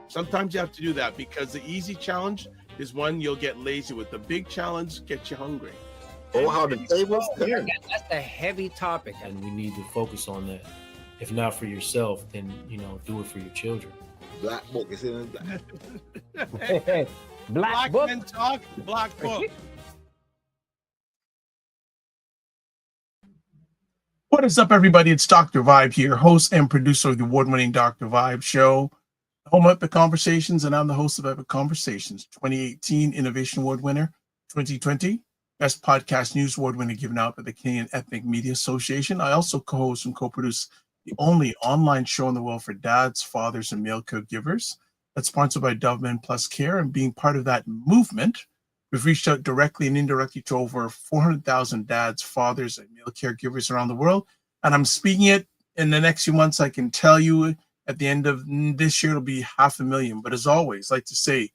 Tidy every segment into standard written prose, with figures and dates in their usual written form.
Sometimes you have to do that because the easy challenge is one you'll get lazy with. The big challenge gets you hungry. Oh, how the tables turn. That's a heavy topic. And we need to focus on that. If not for yourself, then, do it for your children. Black book is in black. Black book. Men talk, black book. What is up, everybody? It's Dr. Vibe here, host and producer of the award-winning Dr. Vibe show, home of Epic Conversations, and I'm the host of Epic Conversations, 2018 Innovation Award winner, 2020 Best Podcast News Award winner given out by the Canadian Ethnic Media Association. I also co-host and co-produce the only online show in the world for dads, fathers, and male caregivers that's sponsored by BLKMEN Care. And being part of that movement, we've reached out directly and indirectly to over 400,000 dads, fathers, and male caregivers around the world. And I'm speaking it in the next few months. I can tell you at the end of this year, it'll be 500,000. But as always, I like to say,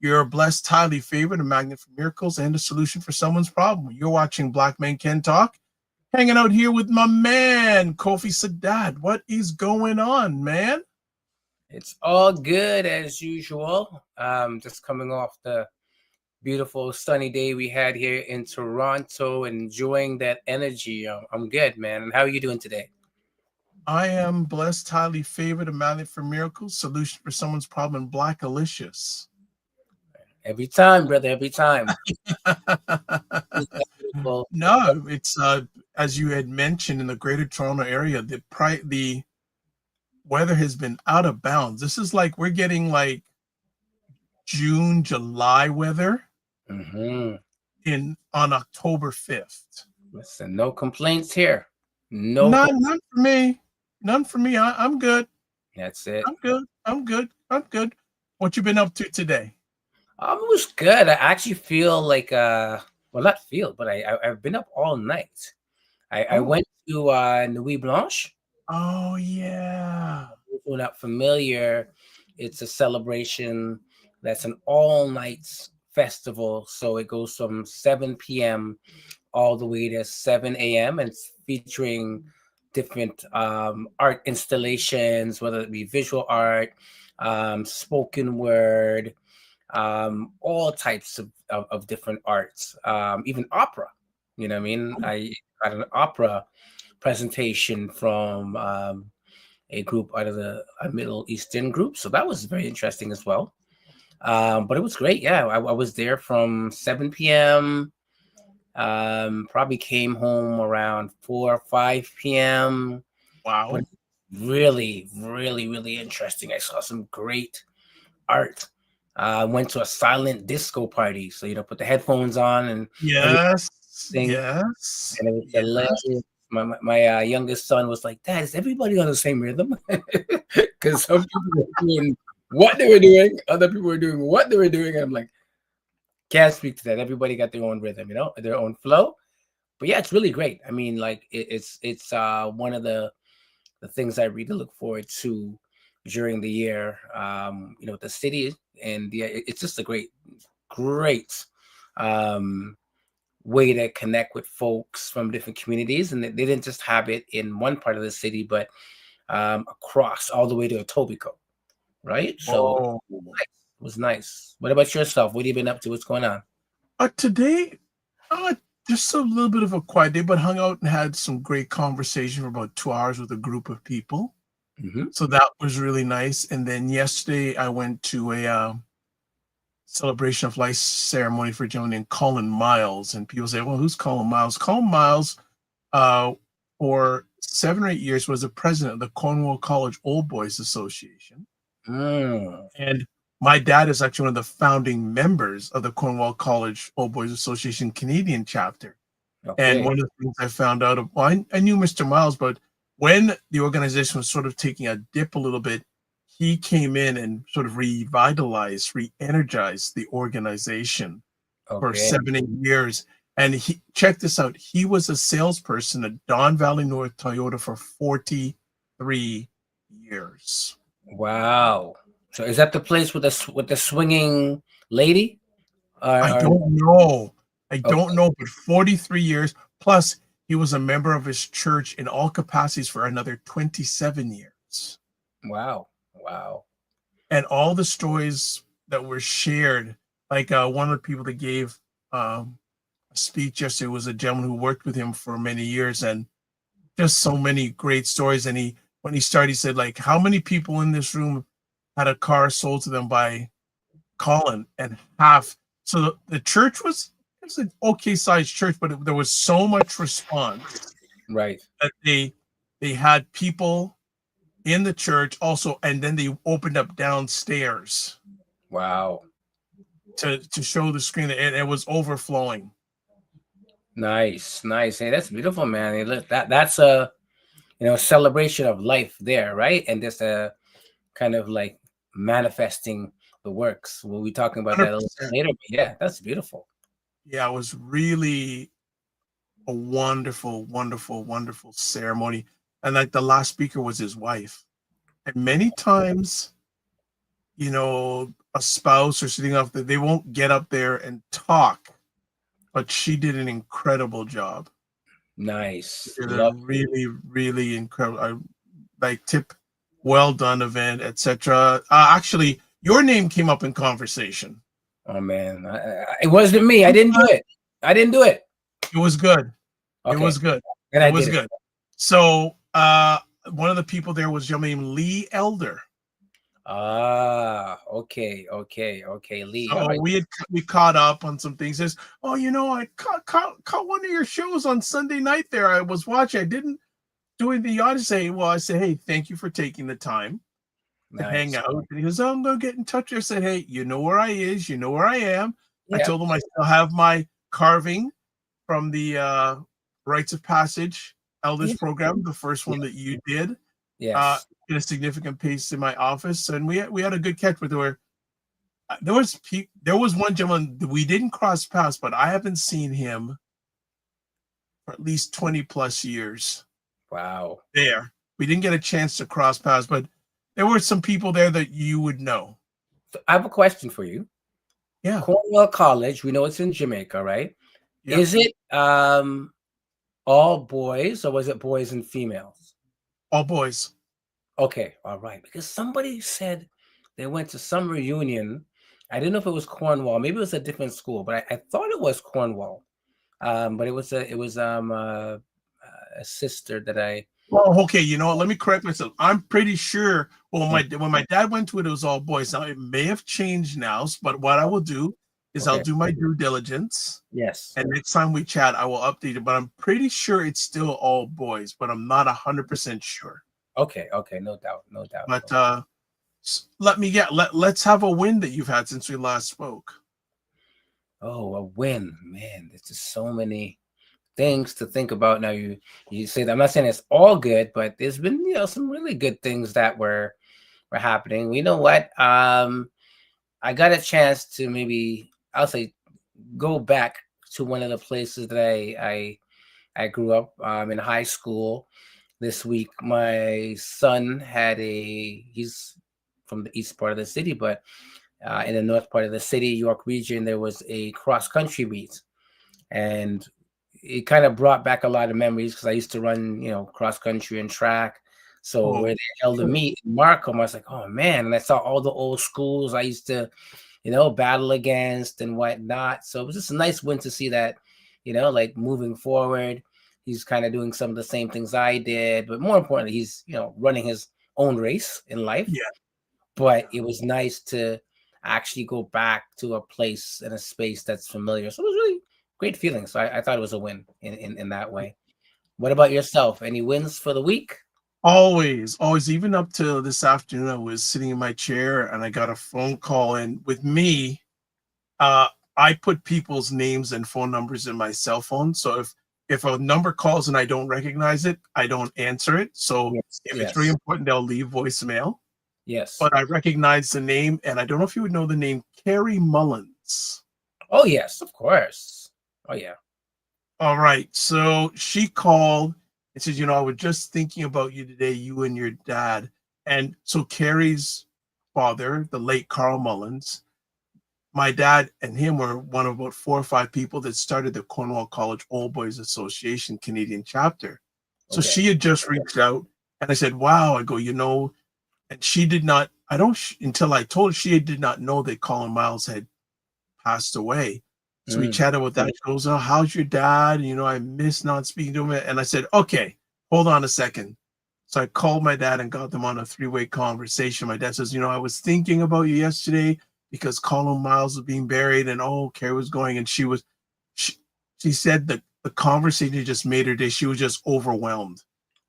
you're blessed, highly favored, a magnet for miracles, and a solution for someone's problem. You're watching Black Men Can Talk, hanging out here with my man, Kofi Sadat. What is going on, man? It's all good as usual. Just coming off the beautiful sunny day we had here in Toronto, enjoying that energy. I'm good, man. And how are you doing today? I am blessed, highly favored, a magnet for miracles, solution for someone's problem, Blackalicious. Every time, brother, every time. No, it's as you had mentioned in the Greater Toronto area, the weather has been out of bounds. This is like we're getting like June, July weather on October 5th. Listen, no complaints here. None for me. None for me. I'm good. That's it. I'm good. What you been up to today? It was good. I actually feel like not feel, but I've been up all night. I went to Nuit Blanche. Oh yeah. If you're not familiar, it's a celebration that's an all-night festival. So it goes from 7 p.m. all the way to 7 a.m. and it's featuring different art installations, whether it be visual art, spoken word, all types of different arts, even opera. You know what I mean? I had an opera presentation from a group out of a Middle Eastern group. So that was very interesting as well. But it was great. Yeah, I was there from 7 p.m. Probably came home around 4 or 5 p.m. Wow. But really, really, really interesting. I saw some great art. Went to a silent disco party. So, put the headphones on and yes. And it was hilarious. My youngest son was like, Dad, is everybody on the same rhythm? Because some people were doing what they were doing, other people were doing what they were doing. And I'm like, can't speak to that. Everybody got their own rhythm, their own flow. But yeah, it's really great. I mean, like it's one of the things I really look forward to during the year. The city, and it's just a great way to connect with folks from different communities. And they didn't just have it in one part of the city, but across all the way to Etobicoke, right? So it was nice. What about yourself? What have you been up to? What's going on? Today, just a little bit of a quiet day, but hung out and had some great conversation for about 2 hours with a group of people. So that was really nice. And then yesterday I went to a celebration of life ceremony for a gentleman named Colin Miles. And people say, well, who's Colin Miles? Colin Miles, for 7 or 8 years, was the president of the Cornwall College Old Boys Association. And my dad is actually one of the founding members of the Cornwall College Old Boys Association Canadian chapter. Okay. And one of the things I found out, I knew Mr. Miles, but when the organization was sort of taking a dip a little bit, he came in and sort of re-energized the organization for 7, 8 years. And check this out. He was a salesperson at Don Valley North Toyota for 43 years. Wow. So is that the place with the swinging lady? I don't know. I Okay. don't know, but 43 years. Plus, he was a member of his church in all capacities for another 27 years. Wow. Wow. And all the stories that were shared, like one of the people that gave a speech yesterday was a gentleman who worked with him for many years, and just so many great stories. And when he started, he said, like, how many people in this room had a car sold to them by Colin? And half. So the church was an okay sized church, but there was so much response Right. that they had people in the church also, and then they opened up downstairs Wow. to show the screen, and it was overflowing. Nice. Nice. Hey, that's beautiful, man. Hey, look, that's a celebration of life there, right? And just a kind of like manifesting the works. We'll be talking about that a little 100%. later. But yeah, that's beautiful. Yeah, it was really a wonderful, wonderful, wonderful ceremony. And like the last speaker was his wife. And many times, a spouse or sitting off they won't get up there and talk, but she did an incredible job. Nice. Did a Love. really, really incredible, like tip, well done event, etc. Actually, your name came up in conversation. Oh man, it wasn't me. I didn't do it. I didn't do it. It was good. Okay. It was good. And It I was did good. So one of the people there was a gentleman named Lee Elder. Okay. Lee. So All right. we caught up on some things. Says, oh, I caught one of your shows on Sunday night there. I was watching. I didn't do anything. I say, well, I said, hey, thank you for taking the time to hang Nice. out. And he goes, oh, I'm gonna get in touch. I said, hey, you know where I is, you know where I am. I Yeah. told him I still have my carving from the Rites of Passage Elders program, the first one that you did. Yes. In a significant pace in my office, and we had a good catch. But there was one gentleman that we didn't cross paths, but I haven't seen him for at least 20 plus years. Wow. There, we didn't get a chance to cross paths, but there were some people there that you would know. So I have a question for you. Yeah. Cornwall College, we know it's in Jamaica, right? Yep. Is it all boys or was it boys and females? All boys. Okay, all right. Because somebody said they went to some reunion. I didn't know if it was Cornwall. Maybe it was a different school, but I thought it was Cornwall. But it was a sister that I. Oh, okay. You know what? Let me correct myself. I'm pretty sure. Well, when my dad went to it, it was all boys. Now it may have changed now, but what I will do is I'll Okay. do my due diligence. Yes. And next time we chat, I will update it. But I'm pretty sure it's still all boys, but I'm not 100% sure. Okay. No doubt. But let's have a win that you've had since we last spoke. Oh, a win, man. There's just so many things to think about. Now you say that I'm not saying it's all good, but there's been some really good things that were happening. You know what? I got a chance to maybe I'll say go back to one of the places that I grew up in high school. This week, my son he's from the east part of the city, but in the north part of the city, York region, there was a cross country meet, and it kind of brought back a lot of memories because I used to run, cross country and track. So where they held a meet in Markham, I was like, oh man, and I saw all the old schools I used to, battle against and whatnot. So it was just a nice win to see that, like moving forward. He's kind of doing some of the same things I did, but more importantly, he's running his own race in life. Yeah. But it was nice to actually go back to a place and a space that's familiar. So it was really great feeling. So I thought it was a win in that way. What about yourself? Any wins for the week? Always. Even up to this afternoon, I was sitting in my chair and I got a phone call. And with me, I put people's names and phone numbers in my cell phone. So if a number calls and I don't recognize it, I don't answer it. So if it's really important, they'll leave voicemail. Yes. But I recognize the name, and I don't know if you would know the name Carrie Mullins. Oh, yes, of course. Oh, yeah. All right. So she called and said, I was just thinking about you today, you and your dad. And so Carrie's father, the late Carl Mullins, my dad and him were one of about 4 or 5 people that started the Cornwall College Old Boys Association Canadian chapter. So Okay. she had just reached out, and I said, "Wow." I go, and she did not. I don't until I told her, she did not know that Colin Miles had passed away. So we chatted with that. She goes, "Oh, how's your dad?" I miss not speaking to him. And I said, "Okay, hold on a second." So I called my dad and got them on a 3-way conversation. My dad says, "I was thinking about you yesterday because Colin Miles was being buried, and Carrie was going." And she said that the conversation just made her day. She was just overwhelmed.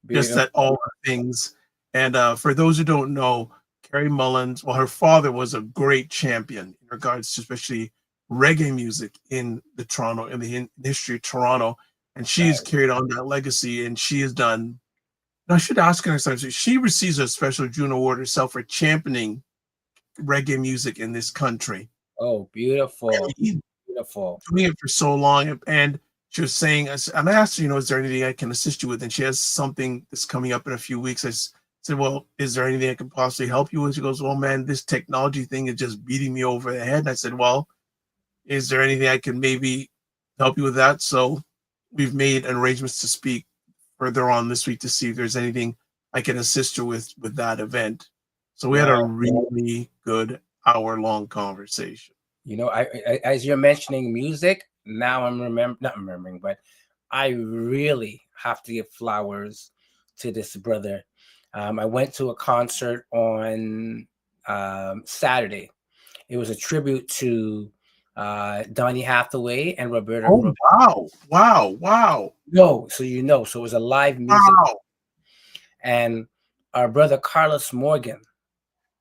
Just that all the things. And for those who don't know, Carrie Mullins, well, her father was a great champion in regards to especially reggae music in the history of Toronto. And she has carried on that legacy, and she has done. And I should ask her next time. So she receives a special June Award herself for championing reggae music in this country. Oh, beautiful. Beautiful. Doing it for so long. And she was saying, and I asked her, is there anything I can assist you with? And she has something that's coming up in a few weeks. I said, "Well, is there anything I can possibly help you with?" She goes, "Well, man, this technology thing is just beating me over the head." And I said, "Well, is there anything I can maybe help you with that?" So we've made arrangements to speak further on this week to see if there's anything I can assist her with that event. So we had a really good hour-long conversation. I as you're mentioning music, now I'm not remembering, but I really have to give flowers to this brother. I went to a concert on Saturday. It was a tribute to Donny Hathaway and Roberta. Oh, wow. No, so so it was a live music. Wow. And our brother Carlos Morgan.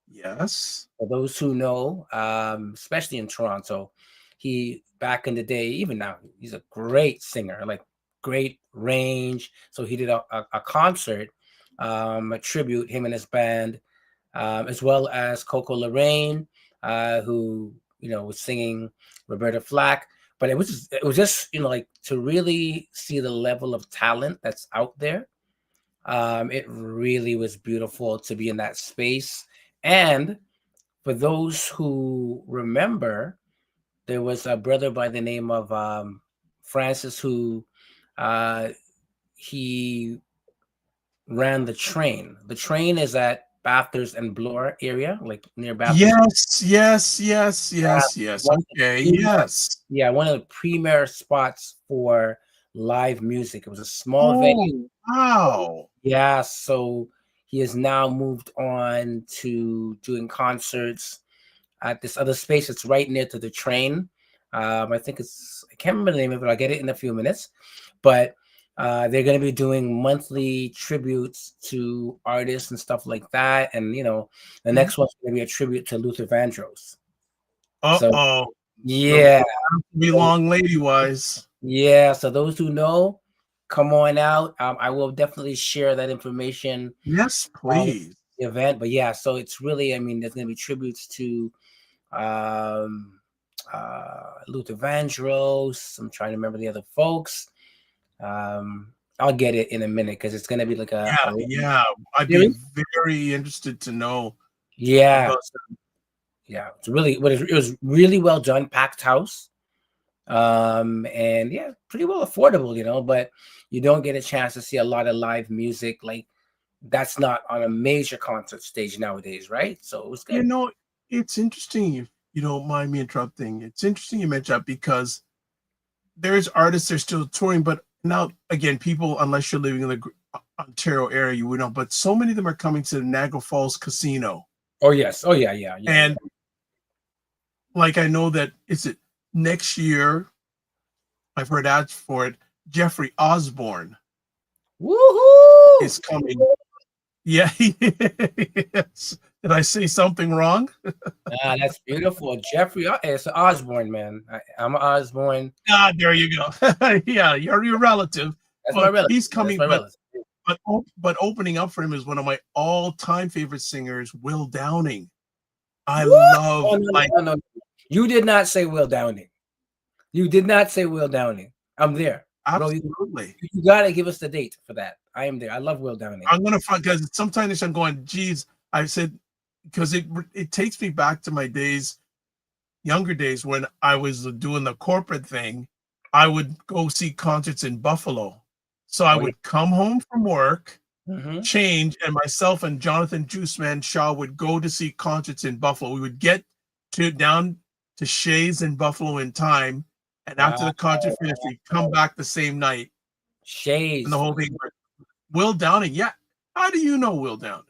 Yes. For those who know, especially in Toronto, he back in the day, even now, he's a great singer, like great range. So he did a concert, a tribute, him and his band, as well as Coco Lorraine, who was singing Roberta Flack. But it was just like to really see the level of talent that's out there. It really was beautiful to be in that space. And for those who remember, there was a brother by the name of Francis who he ran the train. The train is at Bathurst and Bloor area, like near Bathurst. Yes. Okay, yes. Yeah, one of the premier spots for live music. It was a small venue. Wow. Yeah, so he has now moved on to doing concerts at this other space. It's right near to the train. I think I can't remember the name of it. I'll get it in a few minutes. But they're going to be doing monthly tributes to artists and stuff like that. And, the next one's going to be a tribute to Luther Vandross. So, yeah. Be long lady wise. Yeah. So those who know, come on out. I will definitely share that information. Yes, please. The event. But yeah, so it's really, there's going to be tributes to Luther Vandross. I'm trying to remember the other folks. I'll get it in a minute because it's going to be like yeah. I'd be very interested to know. Yeah. It's really it was really well done, packed house. And yeah, pretty well affordable, but you don't get a chance to see a lot of live music. Like that's not on a major concert stage nowadays, right? So it was good. It's interesting. If you don't mind me interrupting, it's interesting you mentioned that because there's artists that are still touring, but now again, people, unless you're living in the Ontario area, you would know, but so many of them are coming to the Niagara Falls Casino. Oh yes. Oh yeah. And like I know that next year, I've heard ads for it. Jeffrey Osbourne is coming. Yeah, yes. Did I say something wrong? That's beautiful. Jeffrey, it's Osbourne, man. I'm Osbourne. There you go. Yeah, you're your relative. That's my relative. He's coming, but opening up for him is one of my all-time favorite singers, Will Downing. I love. No. You did not say Will Downing. You did not say Will Downing. I'm there. Absolutely. You got to give us the date for that. I am there. I love Will Downing. I'm going to find, because sometimes I'm going, geez, I said, because it takes me back to my days, younger days when I was doing the corporate thing, I would go see concerts in Buffalo. So I Oh, yeah. would come home from work, Mm-hmm. change, and myself and Jonathan Juiceman Shaw would go to see concerts in Buffalo. We would get down to Shays in Buffalo in time, and after Wow. the concert finished, we'd come back the same night, and the Shades. whole thing. Will Downing, yeah. How do you know Will Downing?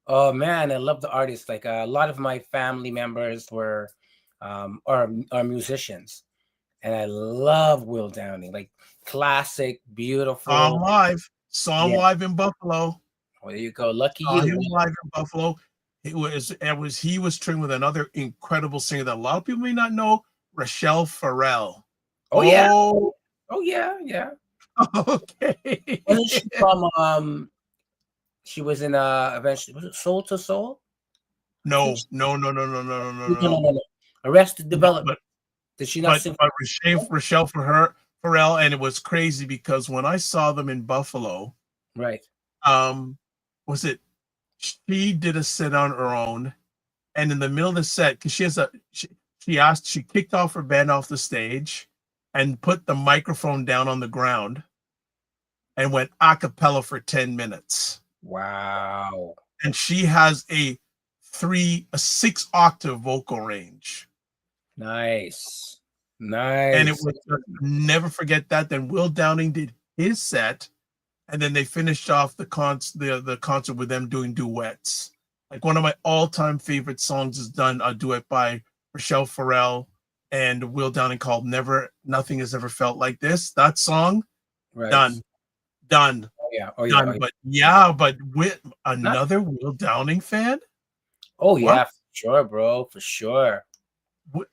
Oh man, I love the artists. Like a lot of my family members were are musicians, and I love Will Downing. Like classic, Saw him beautiful. live. Saw him Yeah. live in Buffalo. Well, there you go. Lucky Saw him you. live in Buffalo. He was trained with another incredible singer that a lot of people may not know, Rochelle Farrell. Oh yeah. Oh, Oh yeah. Yeah. okay. Wasn't she from? She was in eventually was it Soul to Soul? No. No. Arrested Development. But Did she not sing? Rochelle Farrell, and it was crazy because when I saw them in Buffalo, Right. was it she did a set on her own, and in the middle of the set, because she kicked off her band off the stage and put the microphone down on the ground and went a cappella for 10 minutes. Wow. And she has a 6-octave vocal range. Nice. And it was never forget that. Then Will Downing did his set, and then they finished off the concert with them doing duets. Like one of my all-time favorite songs is done a duet by Rochelle Farrell and Will Downing called Nothing Has Ever Felt Like This. That song, Right. done. Oh yeah. Done. But with another Will Downing fan. Oh yeah, for sure, bro, for sure.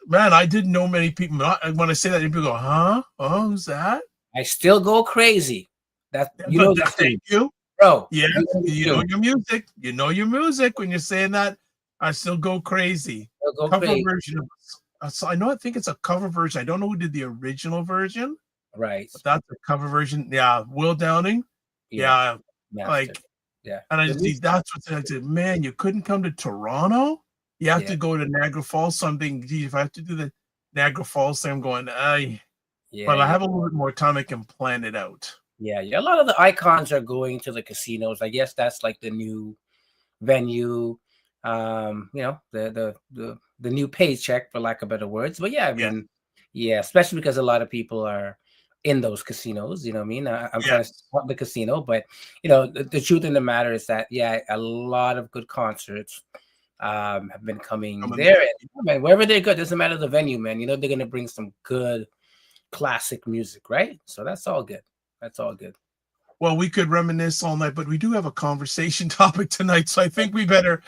Man, I didn't know many people. When I say that, people go, "Huh? Oh, who's that?" I still go crazy. Thank you, bro. Yeah, you know your music. You know your music. When you're saying that, I still go crazy. Version of, so I think it's a cover version. I don't know who did the original version. Right. But that's a cover version. Yeah, Will Downing. Yeah. Like, yeah. And I see that's what I said. Man, you couldn't come to Toronto. You have to go to Niagara Falls. Something. If I have to do the Niagara Falls thing, I'm going. But I have a little bit more time. I can plan it out. Yeah. A lot of the icons are going to the casinos. I guess that's like the new venue. The new paycheck, for lack of better words. But yeah, I mean, especially because a lot of people are in those casinos. You know what I mean? I'm trying to support the casino, but the truth in the matter is that a lot of good concerts have been coming there. And man, wherever they go, doesn't matter the venue, man. They're gonna bring some good classic music, right? So that's all good. That's all good. Well, we could reminisce all night, but we do have a conversation topic tonight, so I think we better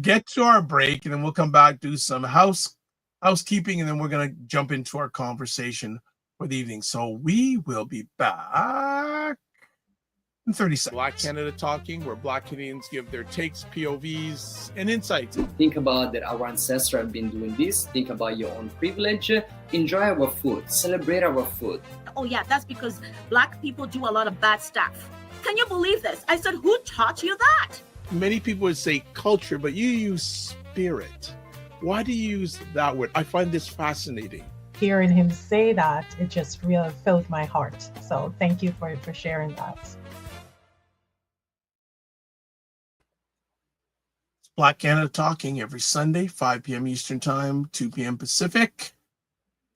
get to our break, and then we'll come back, do some housekeeping, and then we're gonna jump into our conversation for the evening. So we will be back in 30 seconds. Black Canada Talking, where Black Canadians give their takes, POVs, and insights. Think about that our ancestors have been doing this. Think about your own privilege. Enjoy our food. Celebrate our food. Oh yeah, that's because Black people do a lot of bad stuff. Can you believe this? I said, who taught you that? Many people would say culture, but you use spirit. Why do you use that word? I find this fascinating. Hearing him say that, it just really filled my heart. So thank you for sharing that. It's Black Canada Talking every Sunday, 5 p.m. Eastern Time, 2 p.m. Pacific.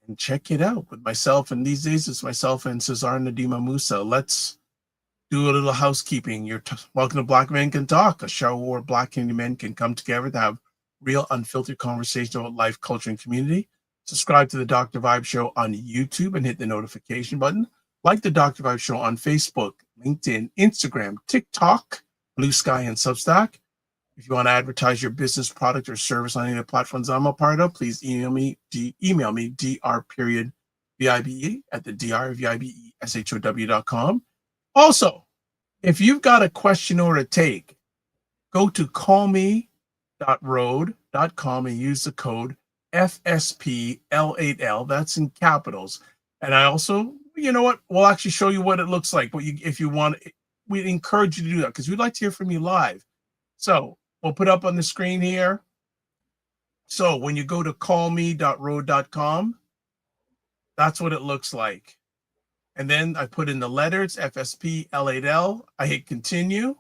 And check it out with myself. And these days, it's myself and Cesar Nadima Musa. Let's do a little housekeeping. You're welcome to Black Men Can Talk, a show where Black Canadian men can come together to have real, unfiltered conversation about life, culture, and community. Subscribe to the Dr. Vibe Show on YouTube and hit the notification button. Like the Dr. Vibe Show on Facebook, LinkedIn, Instagram, TikTok, Blue Sky, and Substack. If you want to advertise your business, product, or service on any of the platforms I'm a part of, please email me dr.vibe at the drvibeshow.com. Also, if you've got a question or a take, go to callme.road.com and use the code FSPL8L. That's in capitals. And I also, we'll actually show you what it looks like. But if you want, we encourage you to do that because we'd like to hear from you live. So we'll put up on the screen here So when you go to callme.road.com, that's what it looks like. And then I put in the letters FSP L8L. I hit continue.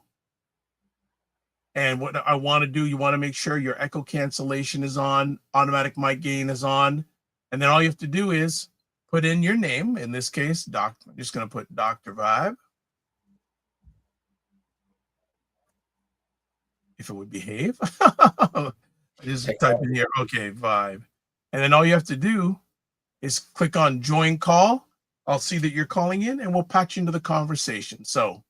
And what I want to do, you want to make sure your echo cancellation is on, automatic mic gain is on. And then all you have to do is put in your name. In this case, Doctor. I'm just going to put Dr. Vibe. If it would behave. I just type in here, okay, Vibe. And then all you have to do is click on join call. I'll see that you're calling in and we'll patch you into the conversation. So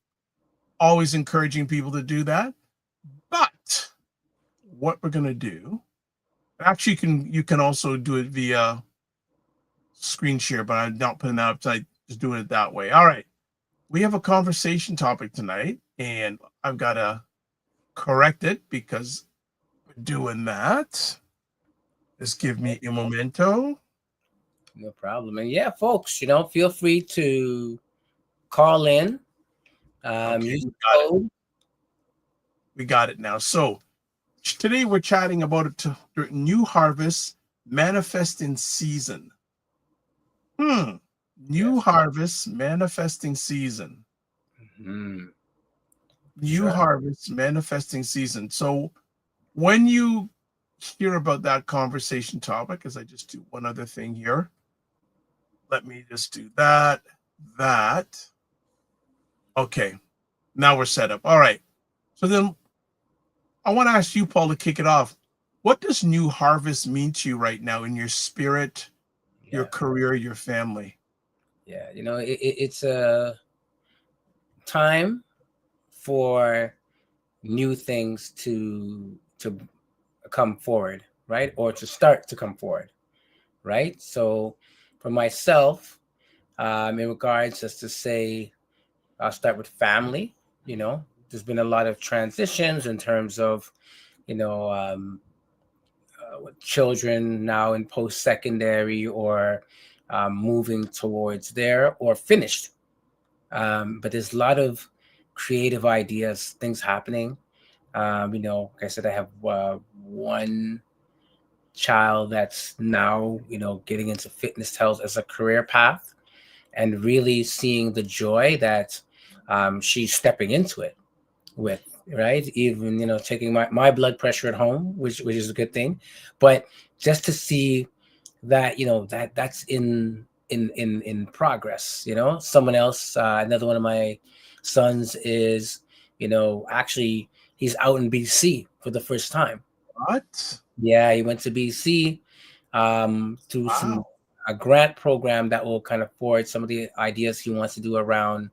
always encouraging people to do that. But what we're going to do, actually you can also do it via screen share, but I'm not putting that up, so I'm just doing it that way. All right. We have a conversation topic tonight, and I've got to correct it because we're doing that. Just give me a momento. No problem. And yeah, folks, feel free to call in. Okay, we got it now. So today we're chatting about a new harvest manifesting season. New harvest manifesting season. Mm-hmm. New harvest manifesting season. So when you hear about that conversation topic, as I just do one other thing here, let me just do that. Okay, now we're set up. All right. So then I want to ask you, Paul, to kick it off. What does new harvest mean to you right now in your spirit, your career, your family? Yeah, it's a time for new things to come forward, right? Or to start to come forward, right? So for myself, in regards, just to say, I'll start with family. There's been a lot of transitions in terms of, with children now in post-secondary or moving towards there or finished. But there's a lot of creative ideas, things happening. Like I said, I have one child that's now, getting into fitness health as a career path and really seeing the joy that she's stepping into it with, right? Even, taking my blood pressure at home, which is a good thing. But just to see that, that's in progress. Someone else, another one of my sons is, actually he's out in BC for the first time. What? Yeah, he went to BC through a grant program that will kind of forward some of the ideas he wants to do around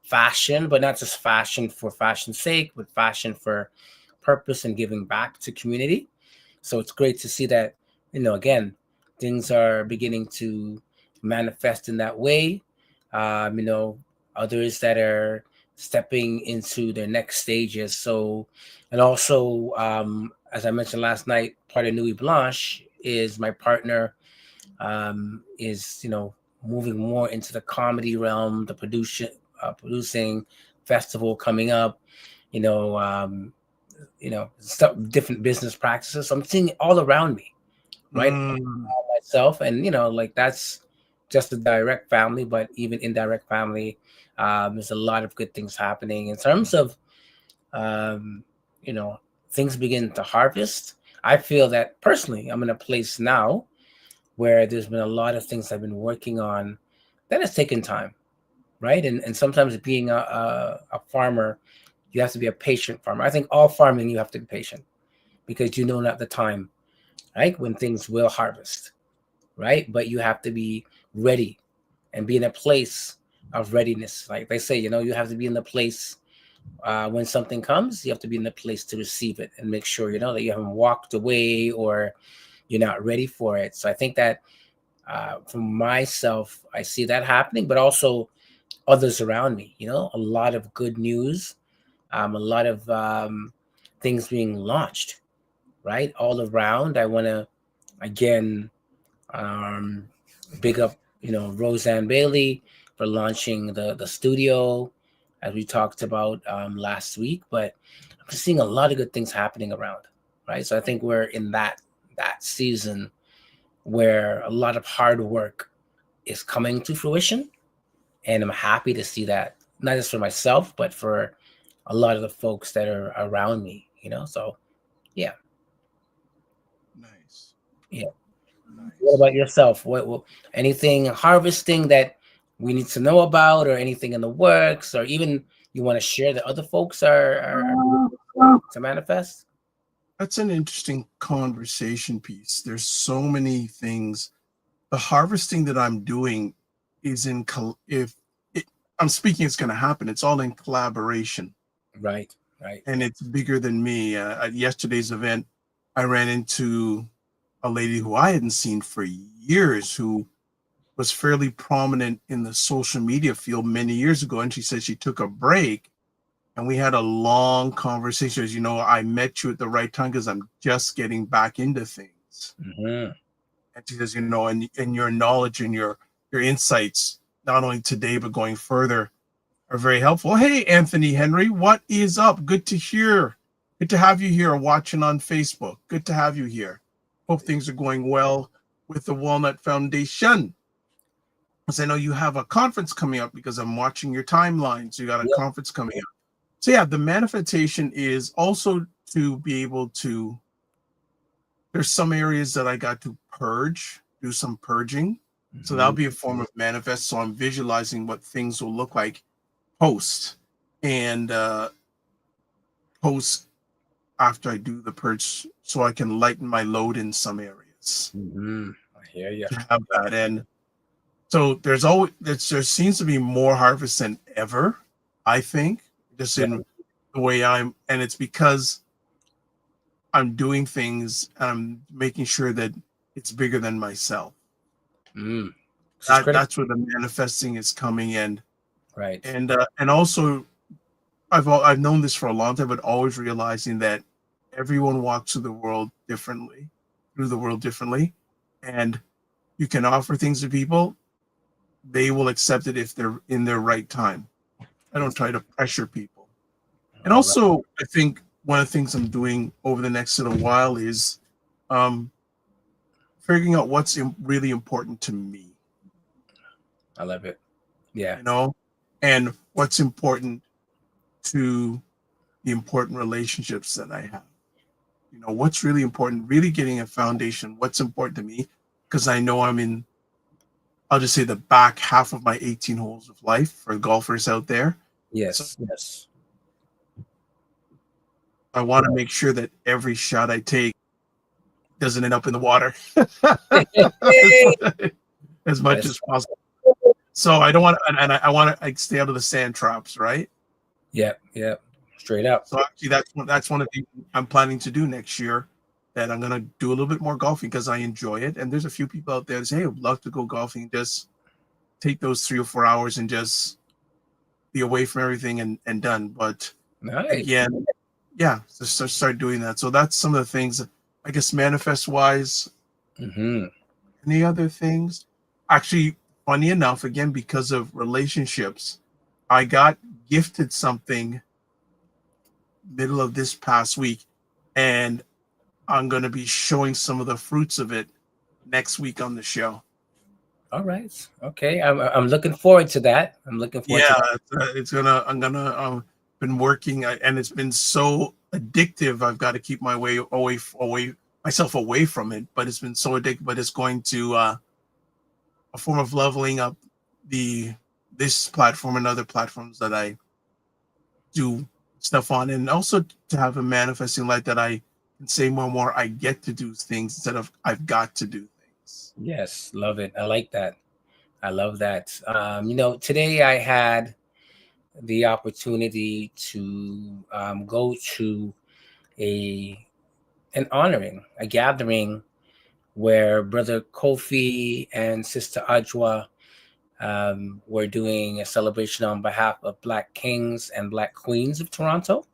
fashion, but not just fashion for fashion's sake, but fashion for purpose and giving back to community. So it's great to see that, again, things are beginning to manifest in that way. Others that are stepping into their next stages. So, and also, as I mentioned last night, part of Nuit Blanche is my partner is, moving more into the comedy realm, the producing festival coming up, different business practices. So I'm seeing it all around me, right? Myself, and that's just the direct family, but even indirect family, there's a lot of good things happening in terms of, things begin to harvest. I feel that personally, I'm in a place now where there's been a lot of things I've been working on that has taken time, right? And sometimes being a farmer, you have to be a patient farmer. I think all farming, you have to be patient because not the time, right? When things will harvest, right? But you have to be ready and be in a place of readiness. Like they say, you have to be in the place when something comes, you have to be in the place to receive it and make sure, that you haven't walked away or you're not ready for it. So I think that for myself, I see that happening, but also others around me, a lot of good news, a lot of things being launched, right? All around. I want to, again, big up, Roseanne Bailey for launching the studio, as we talked about last week. But I'm just seeing a lot of good things happening around, right? So I think we're in that that season where a lot of hard work is coming to fruition. And I'm happy to see that, not just for myself, but for a lot of the folks that are around me, So, yeah. Nice. Yeah. Nice. What about yourself? What anything harvesting that we need to know about, or anything in the works, or even you want to share that other folks are doing to manifest? That's an interesting conversation piece. There's so many things. The harvesting that I'm doing is I'm speaking, it's going to happen. It's all in collaboration. Right. And it's bigger than me. At yesterday's event, I ran into a lady who I hadn't seen for years, who was fairly prominent in the social media field many years ago. And she said she took a break, and we had a long conversation. As you know, I met you at the right time because I'm just getting back into things. Mm-hmm. And she says, and your knowledge and your insights, not only today, but going further, are very helpful. Hey, Anthony Henry, what is up? Good to hear. Good to have you here watching on Facebook. Good to have you here. Hope things are going well with the Walnut Foundation. Because I know you have a conference coming up, because I'm watching your timeline. So you got a conference coming up. So yeah, the manifestation is also to be able to, there's some areas that I got to do some purging. Mm-hmm. So that'll be a form of manifest. So I'm visualizing what things will look like post after I do the purge, so I can lighten my load in some areas. Mm-hmm. I hear you. To have that. And so there seems to be more harvest than ever, I think, just in the way and it's because I'm doing things, I'm making sure that it's bigger than myself. That's where the manifesting is coming in. Right. And also, I've known this for a long time, but always realizing that everyone walks through the world differently, and you can offer things to people. They will accept it if they're in their right time. I don't try to pressure people. And also, I think one of the things I'm doing over the next little while is figuring out what's really important to me. I love it. Yeah. And what's important to the important relationships that I have. What's really important, really getting a foundation, what's important to me, because I know I'm in, I'll just say, the back half of my 18 holes of life for golfers out there. Yes. I want to make sure that every shot I take doesn't end up in the water as much as possible. So I don't want to, and I want to stay out of the sand traps, right? Yeah. Straight up. So actually, that's one of the things I'm planning to do next year. That I'm gonna do a little bit more golfing because I enjoy it. And there's a few people out there that say, "Hey, I'd love to go golfing. Just take those 3 or 4 hours and just be away from everything and done." But again, just start doing that. So that's some of the things, I guess, manifest wise. Mm-hmm. Any other things? Actually, funny enough, again, because of relationships, I got gifted something middle of this past week, and I'm going to be showing some of the fruits of it next week on the show. All right. Okay. I'm looking forward to that. I've been working, and it's been so addictive. I've got to keep my myself away from it, but it's been so addictive. But it's going to a form of leveling up this platform and other platforms that I do stuff on, and also to have a manifesting light that I can say more I get to do things instead of I've got to do things. Yes, love it. I like that. I love that. Today I had the opportunity to go to an honoring, a gathering where Brother Kofi and Sister Ajwa were doing a celebration on behalf of Black Kings and Black Queens of Toronto,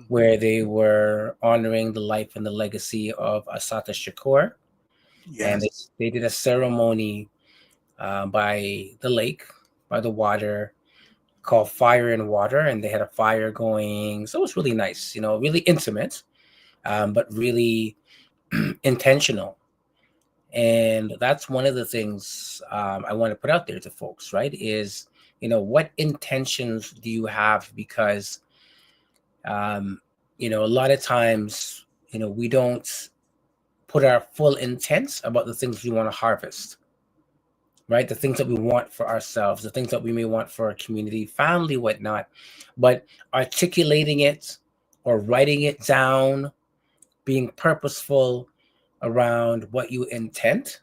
where they were honoring the life and the legacy of Assata Shakur. Yes. And they did a ceremony by the lake, by the water, called Fire and Water, and they had a fire going. So it was really nice, really intimate, but really intentional. And that's one of the things I want to put out there to folks, right? Is, what intentions do you have? Because, a lot of times, we don't put our full intent about the things we want to harvest, right? The things that we want for ourselves, the things that we may want for our community, family, whatnot. But articulating it or writing it down, being purposeful around what you intend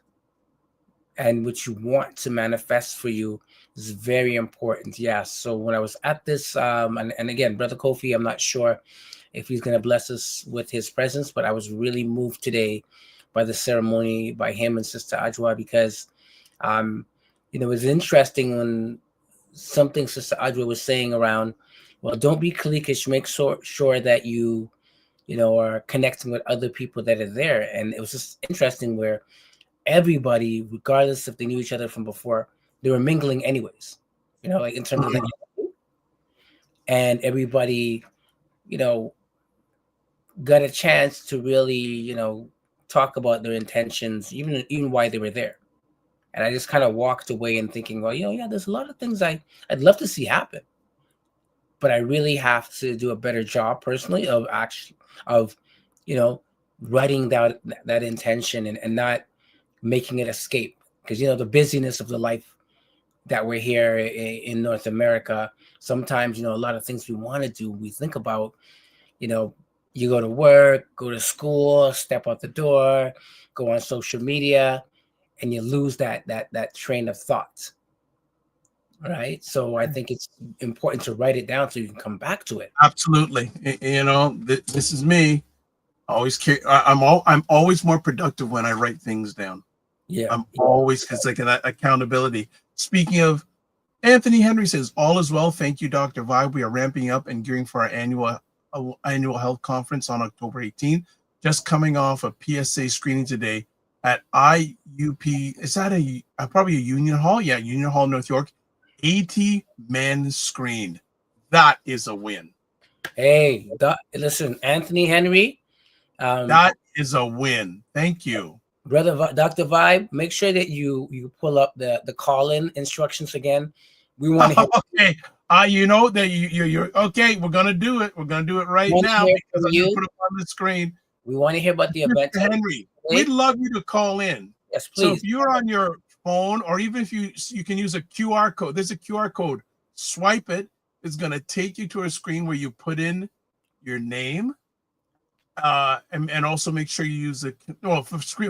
and what you want to manifest for you is very important. Yeah. So when I was at this, and again, Brother Kofi, I'm not sure if he's going to bless us with his presence, but I was really moved today by the ceremony, by him and Sister Ajwa, because, it was interesting when something Sister Ajwa was saying around, well, don't be cliquish, make sure that you are connecting with other people that are there. And it was just interesting where everybody, regardless if they knew each other from before, they were mingling anyways, like in terms of the, and everybody, got a chance to really, talk about their intentions, even why they were there. And I just kind of walked away and thinking, well, yeah, there's a lot of things I'd love to see happen, but I really have to do a better job personally of writing down that intention and not making it escape. Because, the busyness of the life that we're here in North America, sometimes, a lot of things we want to do, we think about, you go to work, go to school, step out the door, go on social media, and you lose that train of thought. Right. So I think it's important to write it down so you can come back to it. Absolutely. This is me. I'm always more productive when I write things down. Yeah. I'm always, it's like an accountability. Speaking of, Anthony Henry says, all is well. Thank you, Dr. Vibe. We are ramping up and gearing for our annual health conference on October 18th. Just coming off a PSA screening today at IUP. Is that probably a Union Hall? Yeah, Union Hall, North York. 80 men screened. That is a win. Hey, listen, Anthony Henry. That is a win. Thank you. Brother Dr. Vibe, make sure that you pull up the call-in instructions again. We want to hear. Okay. You're okay. We're gonna do it. We're gonna do it right now because I'm gonna put it on the screen. We want to hear about the event. Henry, we'd love you to call in. Yes, please. So if you're on your phone, or even if you can use a QR code. There's a QR code. Swipe it. It's gonna take you to a screen where you put in your name. And also make sure you use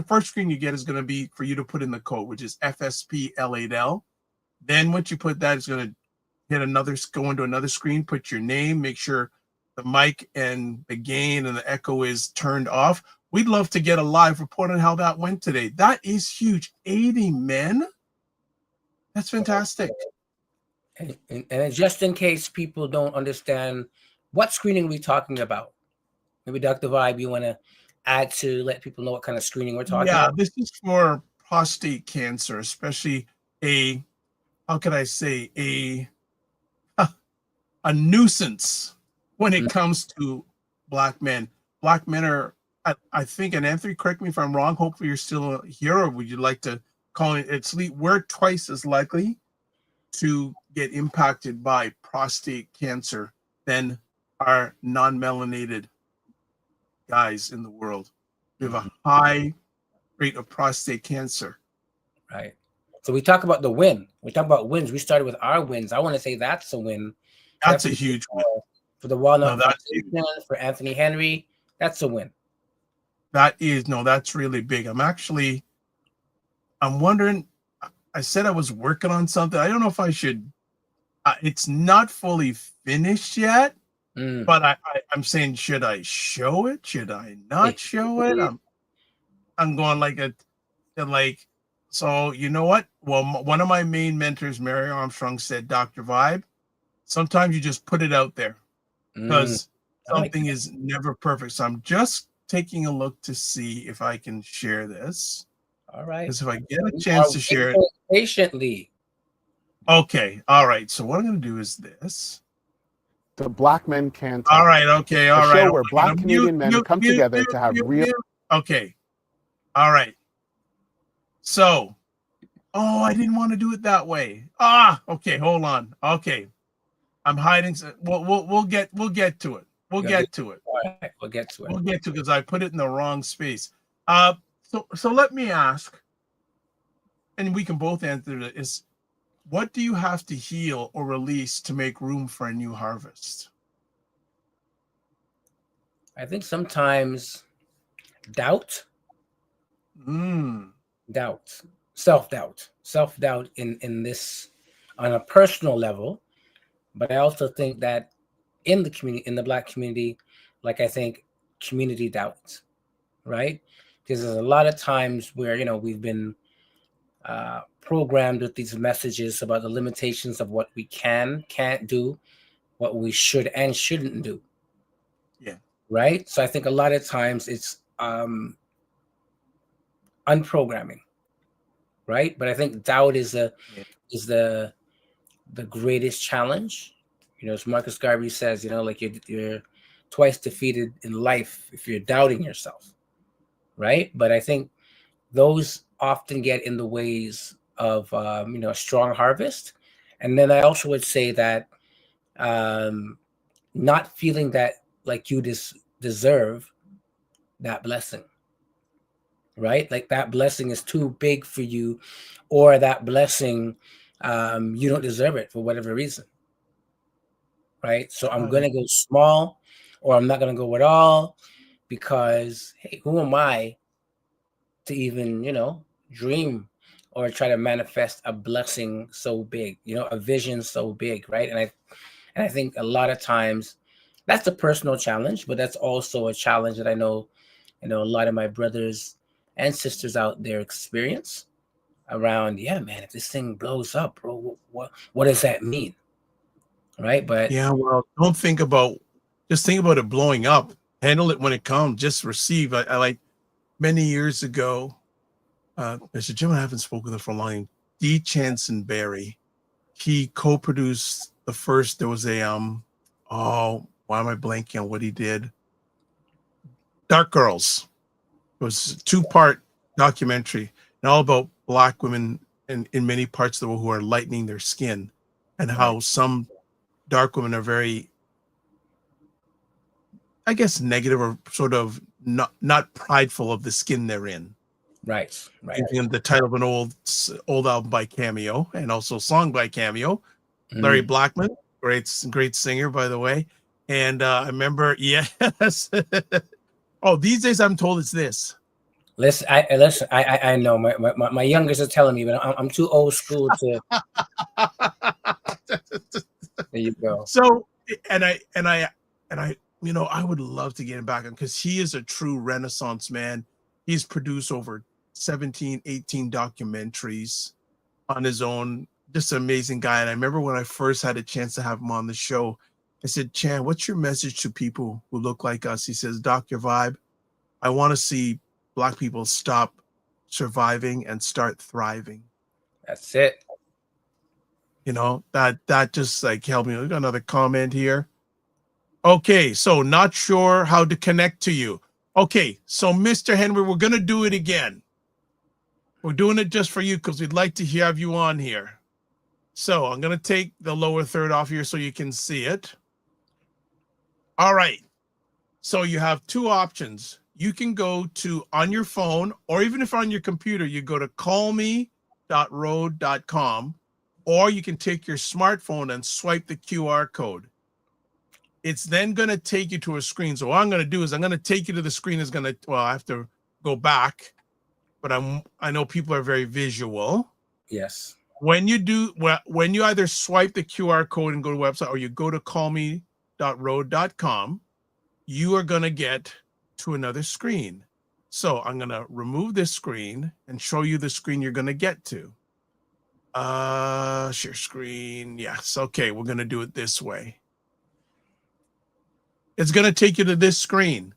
first screen you get is going to be for you to put in the code, which is FSPL8L. Then once you put that, it's going to go into another screen, put your name, make sure the mic and the gain and the echo is turned off. We'd love to get a live report on how that went today. That is huge. 80 men. That's fantastic. And just in case people don't understand, what screening are we talking about? Maybe Dr. Vibe, you want to add to let people know what kind of screening we're talking about? Yeah, this is for prostate cancer, especially a nuisance when it comes to Black men. Black men are, I think, and Anthony, correct me if I'm wrong, hopefully you're still here, or would you like to call it? We're twice as likely to get impacted by prostate cancer than our non-melanated guys in the world. We have a high rate of prostate cancer. Right. So we talk about the win. We talk about wins. We started with our wins. I want to say that's a win. That's a huge win. For the Walnut Foundation, for Anthony Henry, that's a win. That's really big. I'm wondering, I said I was working on something. I don't know if I should, it's not fully finished yet. But I'm saying, should I show it? Should I not show it? I'm going so you know what? Well, one of my main mentors, Mary Armstrong, said, Dr. Vibe, sometimes you just put it out there because something is never perfect. So I'm just taking a look to see if I can share this. All right. Because if I get a chance to share it patiently. Okay. All right. So what I'm going to do is this. The Black Men Can Talk. All right. Okay. All right. A show where Black Canadian men come together to have real. Okay. All right. So, oh, I didn't want to do it that way. Ah, okay, hold on. Okay. I'm hiding. We'll get to it. We'll get to it. All right, we'll get to it. We'll get to it because I put it in the wrong space. So let me ask, and we can both answer it, is what do you have to heal or release to make room for a new harvest? I think sometimes doubt, doubt, self-doubt in this on a personal level, but I also think that in the community, in the Black community, like I think community doubts, right? Because there's a lot of times where, you know, we've been programmed with these messages about the limitations of what we can't do, what we should and shouldn't do. Yeah. Right. So I think a lot of times it's unprogramming, right? But I think doubt is the greatest challenge. You know, as Marcus Garvey says, you know, like you're twice defeated in life if you're doubting yourself, right? But I think those often get in the ways of you know, a strong harvest. And then I also would say that not feeling that like you deserve that blessing, right? Like that blessing is too big for you, or that blessing you don't deserve it for whatever reason, right? So I'm gonna go small, or I'm not gonna go at all, because hey, who am I to even, you know, dream or try to manifest a blessing so big, you know, a vision so big, right? And I think a lot of times that's a personal challenge, but that's also a challenge that I know, you know, a lot of my brothers and sisters out there experience around, yeah, man, if this thing blows up, bro, what does that mean? Right. But yeah, well, don't think about, just think about it blowing up. Handle it when it comes. Just receive. I like many years ago, there's a gentleman I haven't spoken with for a long time, D. Chansonberry. He co-produced the first, there was a oh, why am I blanking on what he did? Dark Girls. It was a 2-part documentary and all about Black women in many parts of the world who are lightening their skin, and how some dark women are very, I guess, negative or sort of not prideful of the skin they're in. Right. Giving the title of an old album by Cameo, and also a song by Cameo. Larry Blackman, great singer, by the way. And I remember, yes. Oh, these days I'm told it's this. Listen, I know my youngest are telling me, but I'm too old school to. There you go. So, and I, you know, I would love to get him back on, because he is a true Renaissance man. He's produced over 17, 18 documentaries on his own. Just an amazing guy. And I remember when I first had a chance to have him on the show, I said, Chan, what's your message to people who look like us? He says, Doc, your vibe. I want to see Black people stop surviving and start thriving. That's it. You know, that just like helped me. We got another comment here. Okay, so not sure how to connect to you. Okay, so Mr. Henry, we're going to do it again. We're doing it just for you because we'd like to have you on here. So I'm going to take the lower third off here so you can see it. All right. So you have 2 options. You can go to, on your phone, or even if on your computer, you go to callme.road.com, or you can take your smartphone and swipe the QR code. It's then going to take you to a screen. So what I'm going to do is I'm going to take you to the screen. Is going to, well, I have to go back, but I know people are very visual. Yes. When you do, when you either swipe the QR code and go to the website, or you go to callme.road.com, you are going to get to another screen. So I'm going to remove this screen and show you the screen you're going to get to. Share screen. Yes. Okay. We're going to do it this way. It's going to take you to this screen.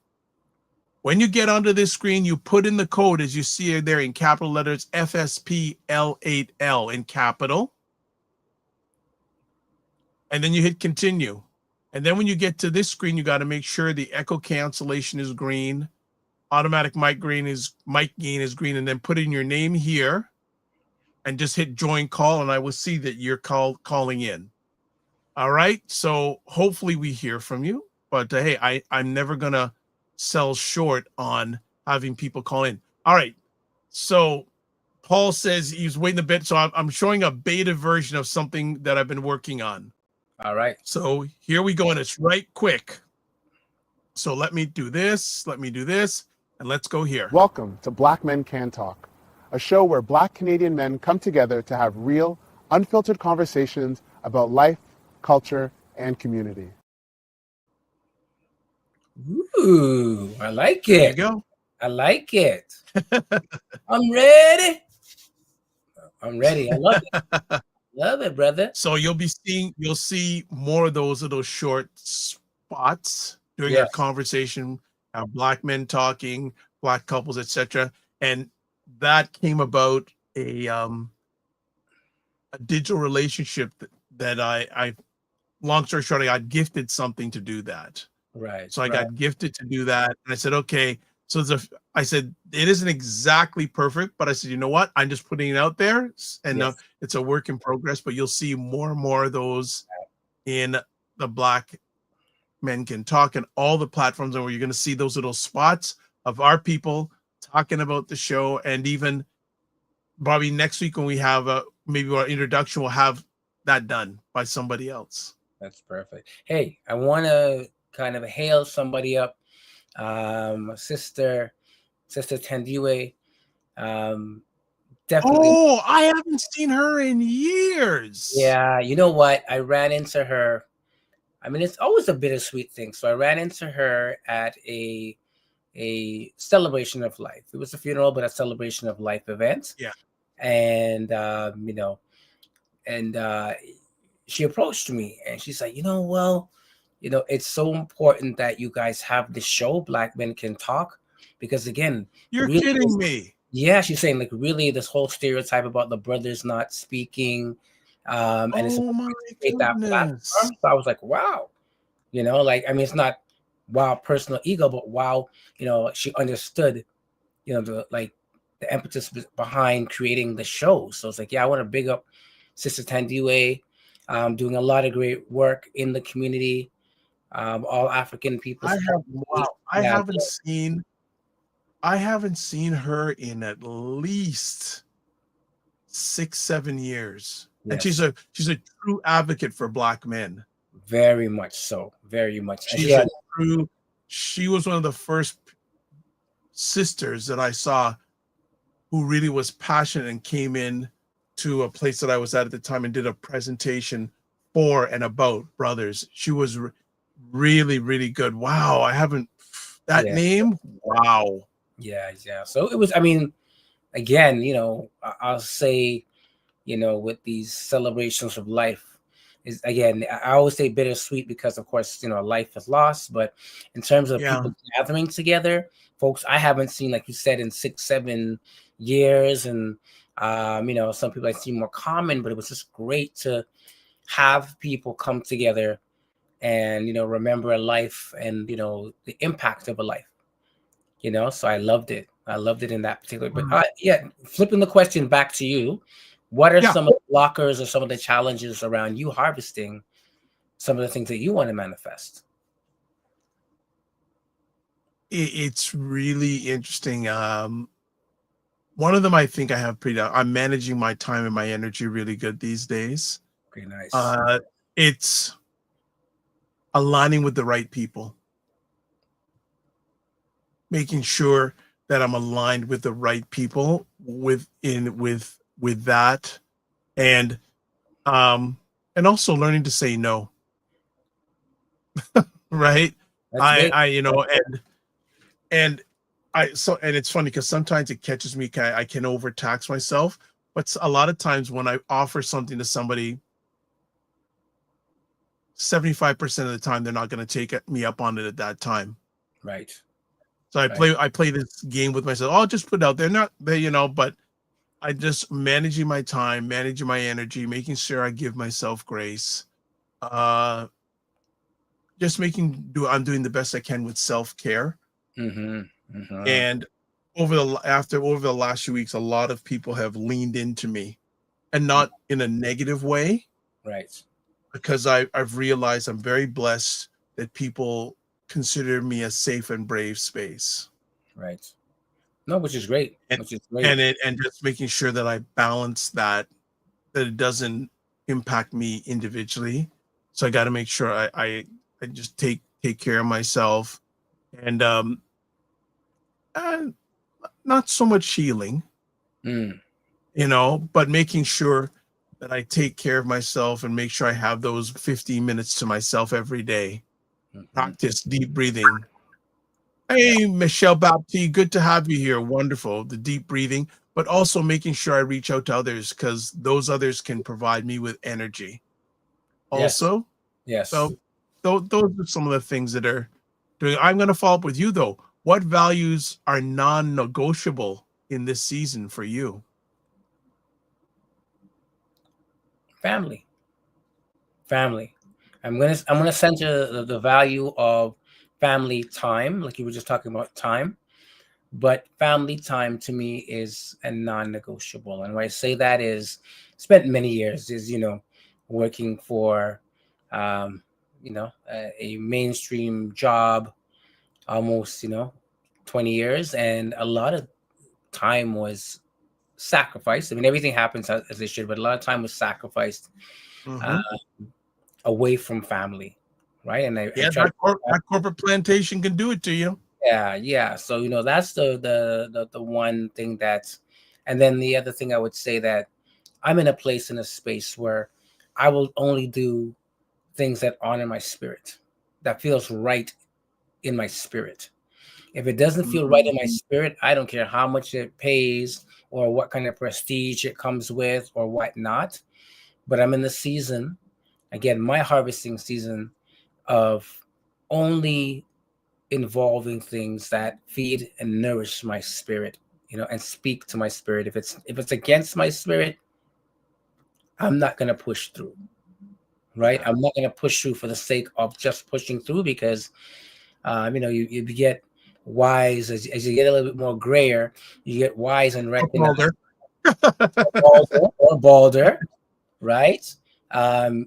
When you get onto this screen, you put in the code, as you see it there in capital letters, FSPL8L in capital. And then you hit continue. And then when you get to this screen, you got to make sure the echo cancellation is green. automatic mic gain is green, and then put in your name here and just hit join call, and I will see that you're calling in. All right. So hopefully we hear from you. But hey, I'm never gonna sell short on having people call in. All right. So Paul says he's waiting a bit. So I'm showing a beta version of something that I've been working on. All right. So here we go, and it's right quick. So let me do this, and let's go here. Welcome to Black Men Can Talk, a show where Black Canadian men come together to have real, unfiltered conversations about life, culture, and community. Ooh, I like There you it. go. I like it. I'm ready. I love it. Love it, brother. So you'll see more of those little short spots during Yes. our conversation, our Black men talking, Black couples, etc. And that came about a digital relationship that I long story short, I got gifted something to do that. Right. So I got gifted to do that, and I said, okay. So I said it isn't exactly perfect, but I said, you know what? I'm just putting it out there, and Yes. it's a work in progress. But you'll see more and more of those in the Black Men Can Talk and all the platforms, where you're going to see those little spots of our people talking about the show, and even probably next week when we have maybe our introduction, we'll have that done by somebody else. That's perfect. Hey, I want to kind of hail somebody up. Sister Tandiwe. Definitely. Oh, I haven't seen her in years. Yeah, you know what? I ran into her. I mean, it's always a bittersweet thing. So I ran into her at a celebration of life. It was a funeral, but a celebration of life event. Yeah. And she approached me and she's like, well, it's so important that you guys have this show, Black Men Can Talk, because again, You're really, kidding me. yeah, she's saying like really this whole stereotype about the brothers not speaking, and it's my that platform. goodness. So I was like, wow, like I mean, it's not wow personal ego, but wow, she understood, the impetus behind creating the show. So it's like, yeah, I want to big up Sister Tandiwe, doing a lot of great work in the community. All African people. I haven't seen her in at least 6-7 years. Yes. And she's a true advocate for Black men. Very much so. Very much. She was one of the first sisters that I saw who really was passionate and came in to a place that I was at the time and did a presentation for and about brothers. She was really, really good. Wow. I haven't name. Wow. Yeah. So it was, I mean, again, I'll say, with these celebrations of life is, again, I always say bittersweet because of course, life is lost, but in terms of people gathering together, folks, I haven't seen, like you said, in 6-7 years. And, some people I see more common, but it was just great to have people come together and, remember a life and, the impact of a life, so I loved it. In that particular, but flipping the question back to you, what are some of the blockers or some of the challenges around you harvesting some of the things that you want to manifest? It's really interesting. One of them, I think I have I'm managing my time and my energy really good these days. Okay, nice. It's aligning with the right people, making sure that I'm aligned with the right people with that, and also learning to say no. Right. And it's funny because sometimes it catches me. I can overtax myself, but a lot of times when I offer something to somebody, 75% of the time they're not going to take me up on it at that time. Right. So I play this game with myself. I'll just put it out there, not there, but I just managing my time, managing my energy, making sure I give myself grace. Just I'm doing the best I can with self-care. Mm-hmm. And over the last few weeks, a lot of people have leaned into me, and not in a negative way, Right. because I've realized I'm very blessed that people consider me a safe and brave space. Right. No, which is great. And Which is great. and just making sure that I balance that it doesn't impact me individually. So I got to make sure I just take care of myself, and not so much healing, but making sure that I take care of myself and make sure I have those 15 minutes to myself every day. Practice deep breathing. Hey, Michelle Baptiste, good to have you here. Wonderful. The deep breathing, but also making sure I reach out to others, because those others can provide me with energy. Also, yes. So those are some of the things that are doing. I'm going to follow up with you though. What values are non-negotiable in this season for you? Family. I'm gonna center the value of family time, like you were just talking about time. But family time to me is a non-negotiable. And why I say that is, spent many years working for a mainstream job, almost 20 years, and a lot of time was sacrificed. I mean, everything happens as it should, but a lot of time was sacrificed away from family, right? And I that corporate plantation can do it to you. Yeah. So that's the one thing that's, and then the other thing I would say, that I'm in a space where I will only do things that honor my spirit, that feels right in my spirit. If it doesn't feel right in my spirit, I don't care how much it pays or what kind of prestige it comes with or whatnot. But I'm in the season, again, my harvesting season, of only involving things that feed and nourish my spirit, and speak to my spirit. If it's against my spirit, I'm not going to push through, right? I'm not going to push through for the sake of just pushing through, because you get wise as you get a little bit more grayer. You get wise and recognize or balder, right?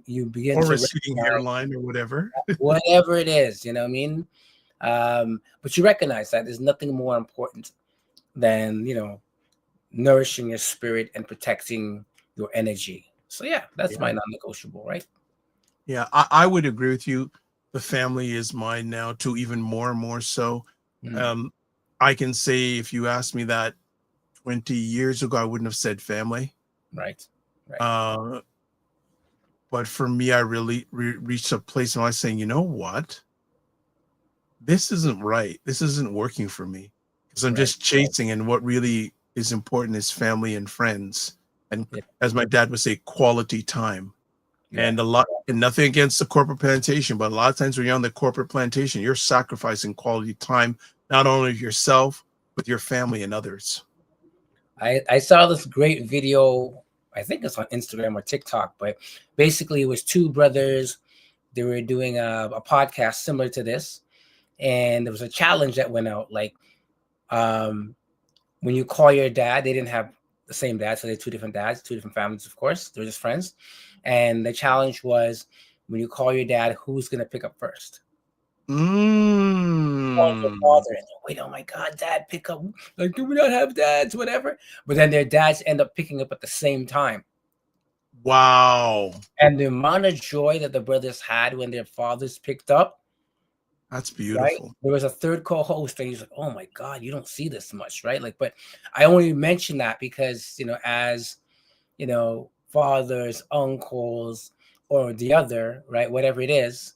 You begin or to receding hairline or whatever it is, what I mean. But you recognize that there's nothing more important than nourishing your spirit and protecting your energy. So that's my non-negotiable, right? Yeah, I would agree with you. The family is mine now too, even more and more so. I can say, if you asked me that 20 years ago, I wouldn't have said family. Right. But for me, I really reached a place where I was saying, you know what? This isn't right. This isn't working for me, because I'm just chasing. And what really is important is family and friends. And as my dad would say, quality time. And nothing against the corporate plantation, but a lot of times when you're on the corporate plantation, you're sacrificing quality time, not only of yourself, but your family and others. I saw this great video. I think it's on Instagram or TikTok, but basically it was two brothers. They were doing a podcast similar to this. And there was a challenge that went out. Like, when you call your dad, they didn't have the same dad. So they had two different dads, two different families, of course. They're just friends. And the challenge was, when you call your dad, who's going to pick up first? Call your father, and wait, oh my God, dad, pick up. Like, do we not have dads? Whatever. But then their dads end up picking up at the same time. Wow. And the amount of joy that the brothers had when their fathers picked up. That's beautiful. Right? There was a third co-host, and he's like, oh my God, you don't see this much, right? Like, but I only mention that because, as, fathers, uncles, or the other, right? Whatever it is,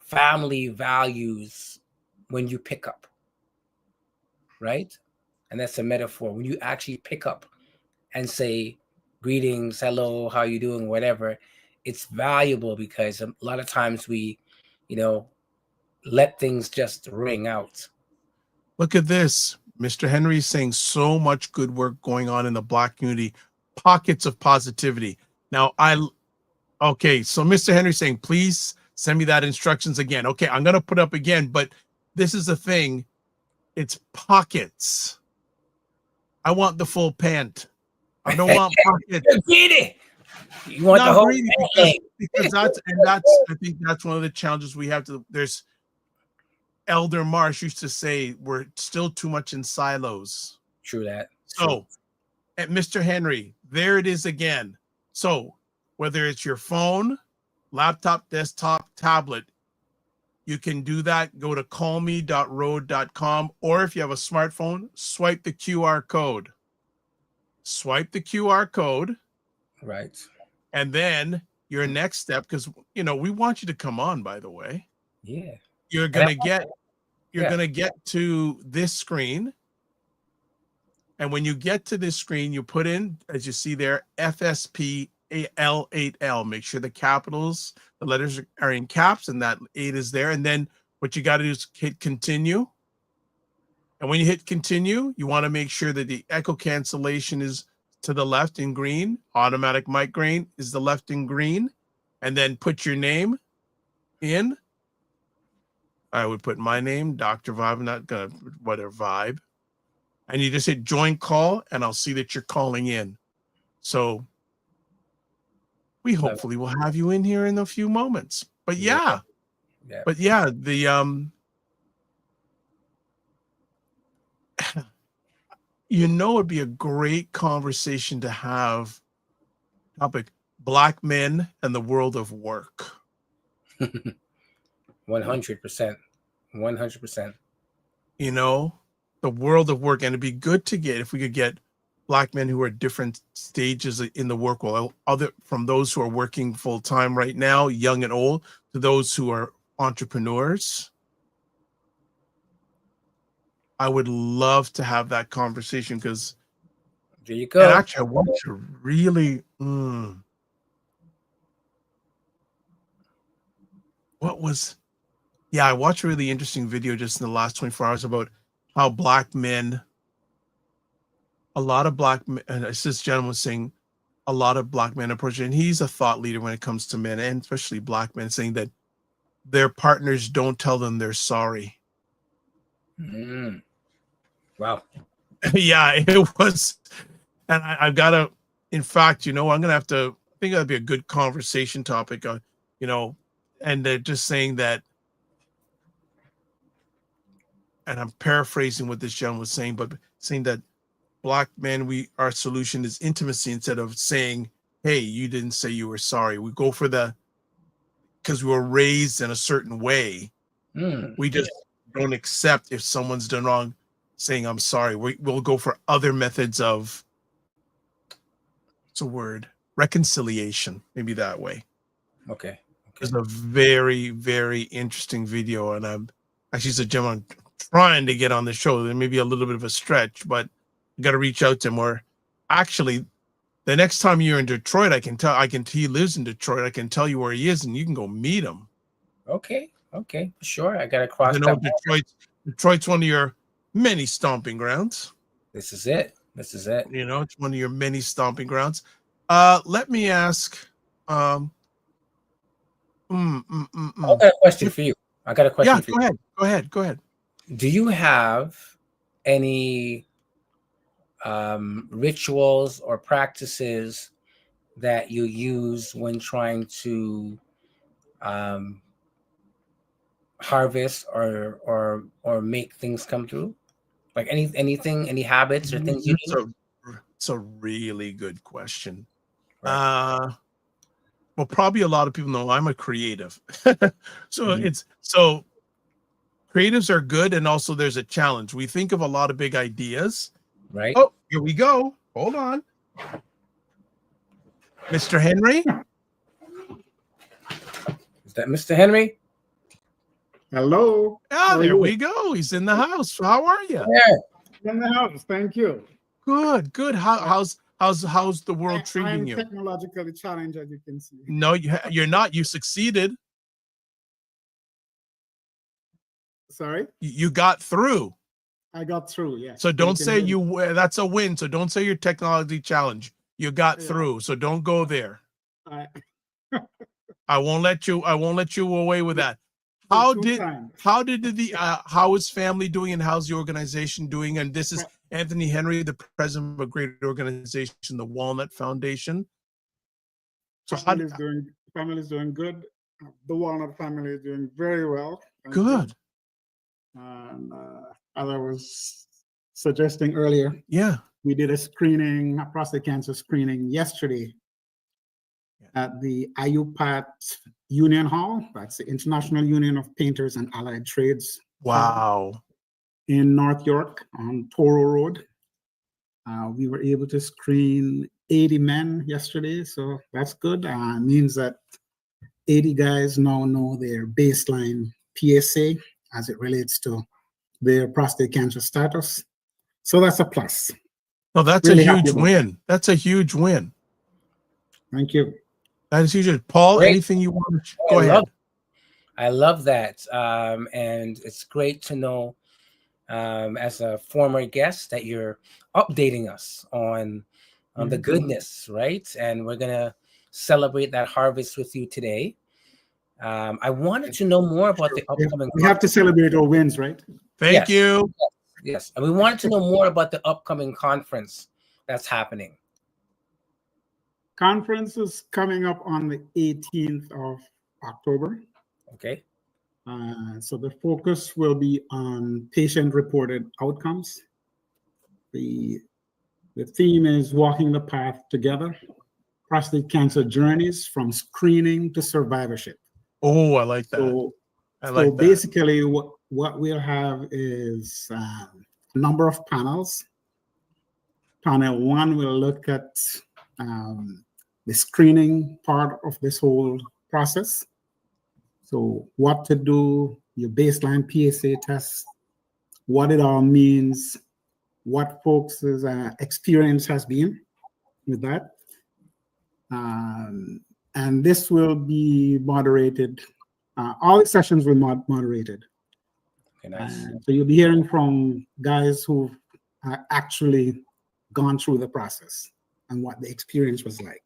family values when you pick up, right? And that's a metaphor. When you actually pick up and say, greetings, hello, how you doing, whatever, it's valuable, because a lot of times we, let things just ring out. Look at this. Mr. Henry is saying so much good work going on in the Black community, pockets of positivity. Now, so Mr. Henry saying, please send me that instructions again. Okay, I'm going to put up again, but this is the thing. It's pockets. I want the full pant. I don't want pockets. You're greedy. You want Not the whole greedy thing. because I think that's one of the challenges we have to. There's Elder Marsh used to say we're still too much in silos. True that. So, at Mr. Henry, there it is again. So, whether it's your phone, laptop, desktop, tablet, you can do that. Go to callme.road.com, or if you have a smartphone, swipe the QR code. Swipe the QR code. Right. And then your next step, because we want you to come on, by the way. Yeah. You're gonna get to this screen. And when you get to this screen, you put in, as you see there, FSPL8L. Make sure the capitals, the letters are in caps, and that 8 is there. And then what you got to do is hit continue. And when you hit continue, you want to make sure that the echo cancellation is to the left in green. Automatic mic gain is the left in green. And then put your name in. I would put my name, Dr. Vibe. I'm not going to, whatever, Vibe. And you just hit join call, and I'll see that you're calling in. So we hopefully will have you in here in a few moments. But yeah. But yeah, the it'd be a great conversation to have. Topic: Black men and the world of work. 100%. 100%. The world of work, and it'd be good to get, if we could get Black men who are at different stages in the work world, from those who are working full time right now, young and old, to those who are entrepreneurs. I would love to have that conversation, because there you go. And actually, I want to really. What was? Yeah, I watched a really interesting video just in the last 24 hours about how Black men. A lot of Black men, and this gentleman was saying, a lot of Black men approach it, and he's a thought leader when it comes to men, and especially Black men, saying that their partners don't tell them they're sorry. Wow. Yeah, it was. And I've got to, in fact, I'm going to have to, I think that'd be a good conversation topic, and they're just saying that, and I'm paraphrasing what this gentleman was saying, but saying that Black men, our solution is intimacy, instead of saying, hey, you didn't say you were sorry. We go for because we were raised in a certain way. We just don't accept if someone's done wrong, saying I'm sorry. We'll go for other methods of, what's a word? Reconciliation, maybe that way. Okay. It's a very, very interesting video, and I'm actually, it's a gentleman trying to get on the show. There may be a little bit of a stretch, but you got to reach out to him. Or actually, the next time you're in Detroit, he lives in Detroit. I can tell you where he is, and you can go meet him. Okay, sure. I got to cross. Detroit's one of your many stomping grounds. This is it. It's one of your many stomping grounds. Let me ask. I got a question for you. Yeah, go ahead. Do you have any rituals or practices that you use when trying to harvest or make things come through? Like anything, any habits or things you do? It's a really good question. Right. Well, probably a lot of people know I'm a creative. So creatives are good, and also there's a challenge. We think of a lot of big ideas. Right. Oh, here we go. Hold on. Mr. Henry? Is that Mr. Henry? Hello. Ah, there we go. He's in the house. How are you? Yeah. In the house. Thank you. Good. How's the world treating you? I'm technologically challenged, as you can see. No, you're not. You succeeded. Sorry? You got through. I got through, yeah. So don't say that's a win. So don't say you're technology challenged. You got through. So don't go there. I won't let you away with that. How Two did times. how is family doing and how's the organization doing? And this is Anthony Henry, the president of a great organization, the Walnut Foundation. So Family is doing good. The Walnut family is doing very well. Thank you. good. And as I was suggesting earlier, Yeah. we did a prostate cancer screening yesterday at the IUPAT Union Hall. That's the International Union of Painters and Allied Trades. Wow. In North York on Toro Road. We were able to screen 80 men yesterday, so that's good. Means that 80 guys now know their baseline PSA as it relates to their prostate cancer status. So that's a plus. No, that's Really a happy huge about win. That's a huge win. Thank you. That is huge. Paul, Great. anything you want to go ahead? I love that. And it's great to know as a former guest that you're updating us on the goodness, right? And we're gonna celebrate that harvest with you today. I wanted to know more about the upcoming. We have to celebrate our wins, right? Thank you. Yes, and we wanted to know more about the upcoming conference that's happening. Conference is coming up on the 18th of October. Okay. So the focus will be on patient-reported outcomes. The theme is walking the path together, prostate cancer journeys from screening to survivorship. Oh, I like that. So basically what we'll have is a number of panels. Panel 1 will look at the screening part of this whole process. So what to do, your baseline PSA test, what it all means, what folks' experience has been with that. And this will be moderated. All the sessions will be moderated. Okay, nice. So you'll be hearing from guys who've actually gone through the process and what the experience was like.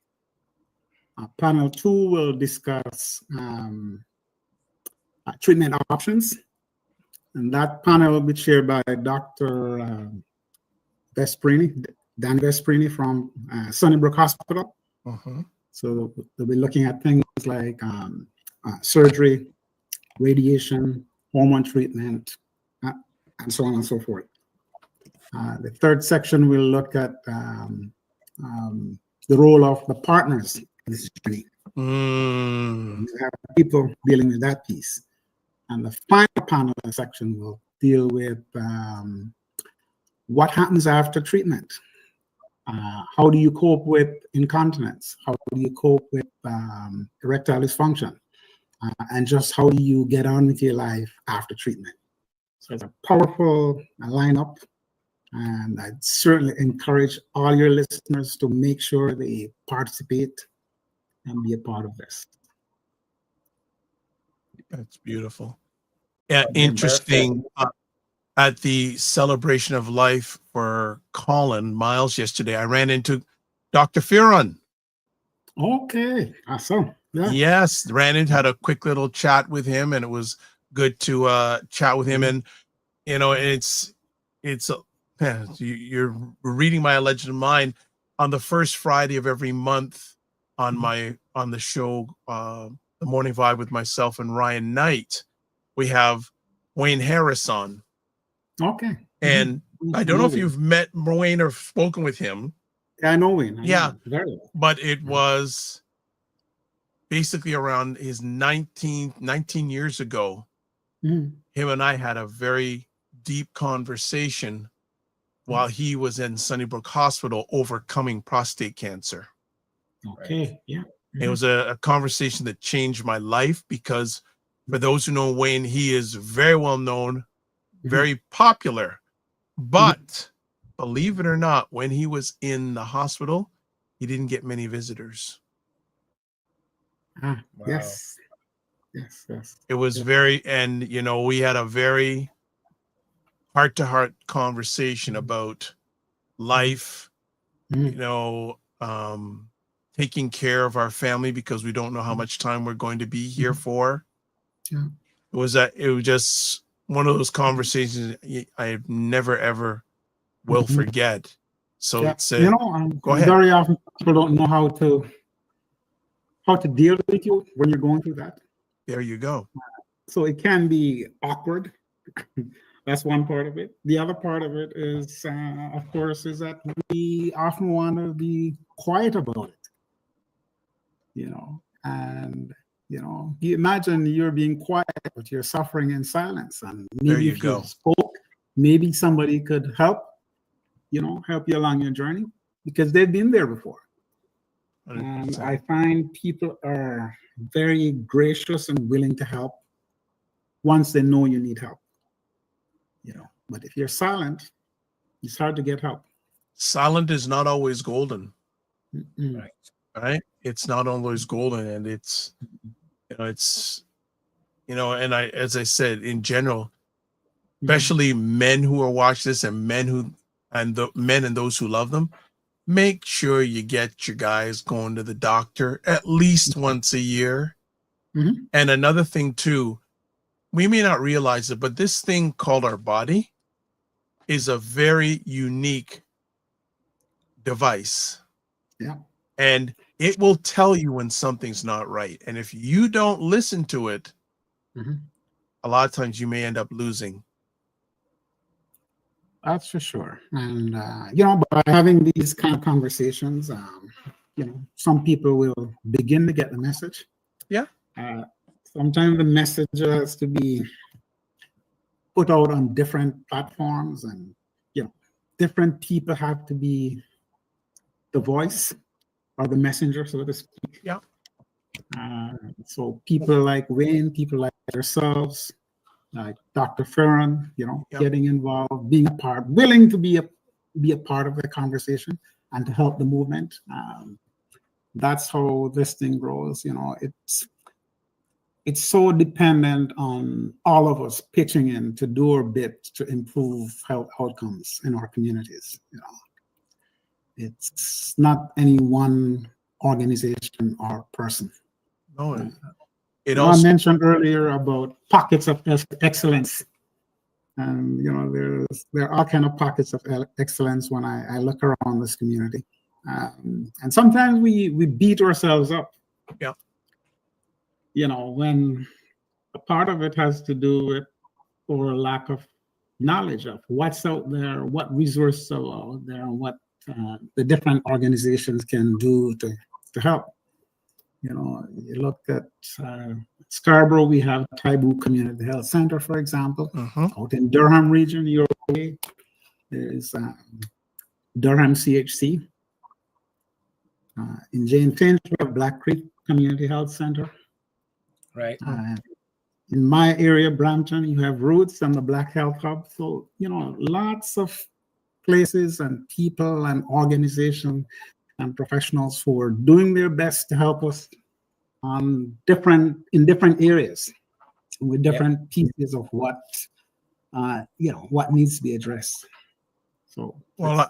Panel 2 will discuss treatment options. And that panel will be chaired by Dr. Vesprini, Dan Vesprini from Sunnybrook Hospital. So they'll be looking at things like surgery, radiation, hormone treatment, and so on and so forth. The third section will look at the role of the partners in this journey. We have people dealing with that piece. And the final panel section will deal with what happens after treatment. How do you cope with incontinence? How do you cope with erectile dysfunction? And just how do you get on with your life after treatment? So it's a powerful lineup. And I'd certainly encourage all your listeners to make sure they participate and be a part of this. That's beautiful. Yeah, interesting. At the celebration of life for Colin Miles yesterday, I ran into Dr. Fearon. Okay, awesome. Yeah. Yes, ran in, had a quick little chat with him, and it was good to chat with him. And you know, you're reading my alleged mind on the first Friday of every month on the show, The Morning Vibe with myself and Ryan Knight. We have Wayne Harris on. Okay. And I don't know if you've met Wayne or spoken with him. I know Wayne. Yeah. Very well. But it was basically around his 19 years ago. Him and I had a very deep conversation while he was in Sunnybrook Hospital overcoming prostate cancer. Okay. Yeah. It was a conversation that changed my life because for those who know Wayne, he is very well known, very popular. But believe it or not, when he was in the hospital, he didn't get many visitors. Wow. Yes. It was very, and you know, we had a very heart-to-heart conversation about life, you know, taking care of our family because we don't know how much time we're going to be here for. it was just one of those conversations I never ever will forget. So Yeah. it's go ahead. Very often people don't know how to deal with you when you're going through that. There you go. So it can be awkward. That's one part of it. The other part of it is, of course, is that we often want to be quiet about it. And you imagine you're being quiet, but you're suffering in silence. And maybe if you spoke, maybe somebody could help you along your journey because they've been there before. 100%. And I find people are very gracious and willing to help once they know you need help. But if you're silent, it's hard to get help. Silent is not always golden. Mm-mm. Right? It's not always golden, and it's and as I said, in general, especially men who are watching this and men and those who love them, make sure you get your guys going to the doctor at least once a year. Mm-hmm. And another thing too, we may not realize it, but this thing called our body is a very unique device. Yeah. And it will tell you when something's not right. And if you don't listen to it, a lot of times you may end up losing. That's for sure. And, by having these kind of conversations, some people will begin to get the message. Yeah. Sometimes the message has to be put out on different platforms, and different people have to be the voice or the messenger, so to speak. Yeah. So people like Wayne, people like yourselves, like Dr. Farron, getting involved, being a part, willing to be a part of the conversation and to help the movement. That's how this thing grows. It's so dependent on all of us pitching in to do our bit to improve health outcomes in our communities. It's not any one organization or person. No, I mentioned earlier about pockets of excellence, and there are all kind of pockets of excellence when I look around this community, and sometimes we beat ourselves up. Yeah. When a part of it has to do with or lack of knowledge of what's out there, what resources are out there, and what the different organizations can do to help. You look at Scarborough, we have Taibu Community Health Center, for example. Out in Durham region, your way, there's Durham CHC. In Jane Finch, we have Black Creek Community Health Center. Right. In my area, Brampton, you have Roots and the Black Health Hub. So, lots of places and people and organizations and professionals who are doing their best to help us in different areas with different pieces of what needs to be addressed. So, well,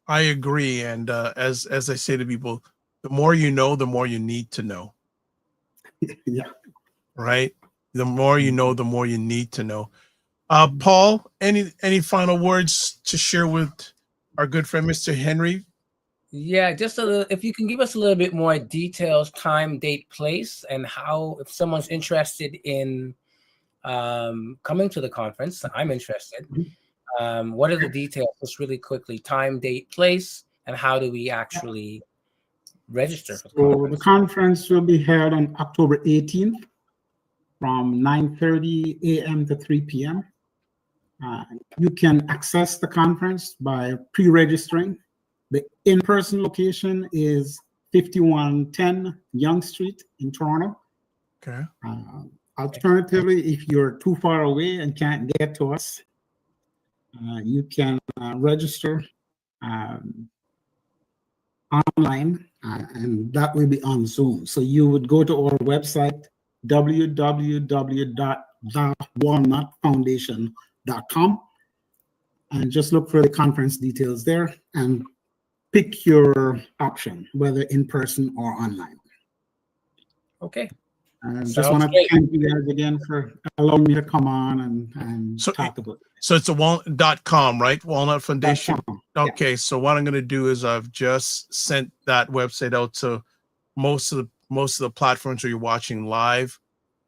I agree, and as I say to people, the more you know, the more you need to know. Yeah. Right. The more you know, the more you need to know. Paul, any final words to share with our good friend Mr. Henry? Yeah, just if you can give us a little bit more details, time, date, place, and how, if someone's interested in coming to the conference, I'm interested. What are the details? Just really quickly, time, date, place, and how do we actually register for the conference? The conference will be held on October 18th from 9:30 a.m. to 3 p.m. You can access the conference by pre-registering. The in-person location is 5110 Yonge Street in Toronto. Okay. Alternatively, if you're too far away and can't get to us, you can register online, and that will be on Zoom. So you would go to our website, www.thewalnutfoundation.com, and just look for the conference details there and pick your option, whether in person or online. Okay. I just Sounds want to great. thank you guys again for allowing me to come on and So- talk about it. So it's a walnut.com, right? Walnut Foundation. .com. Yeah. Okay, so what I'm going to do is I've just sent that website out to most of the platforms where you're watching live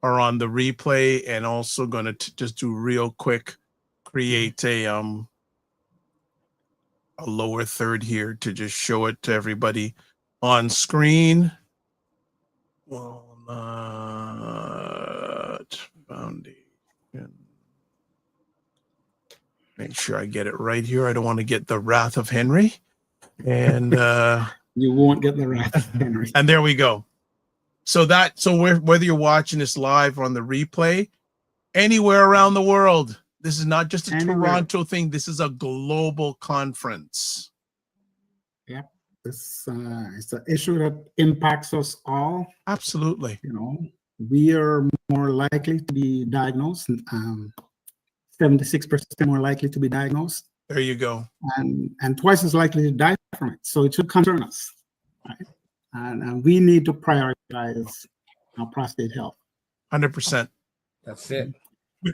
or on the replay, and also going to just do real quick, create a lower third here to just show it to everybody on screen. Walnut Foundation. Make sure I get it right here. I don't want to get the wrath of Henry. And You won't get the wrath of Henry. and there we go. So whether you're watching this live or on the replay, anywhere around the world, this is not just a Anywhere. Toronto thing. This is a global conference. Yep. It's an issue that impacts us all. Absolutely. You know, we are more likely to be diagnosed. 76% more likely to be diagnosed, There you go. and twice as likely to die from it. So it should concern us, right? And we need to prioritize our prostate health. 100%. That's it.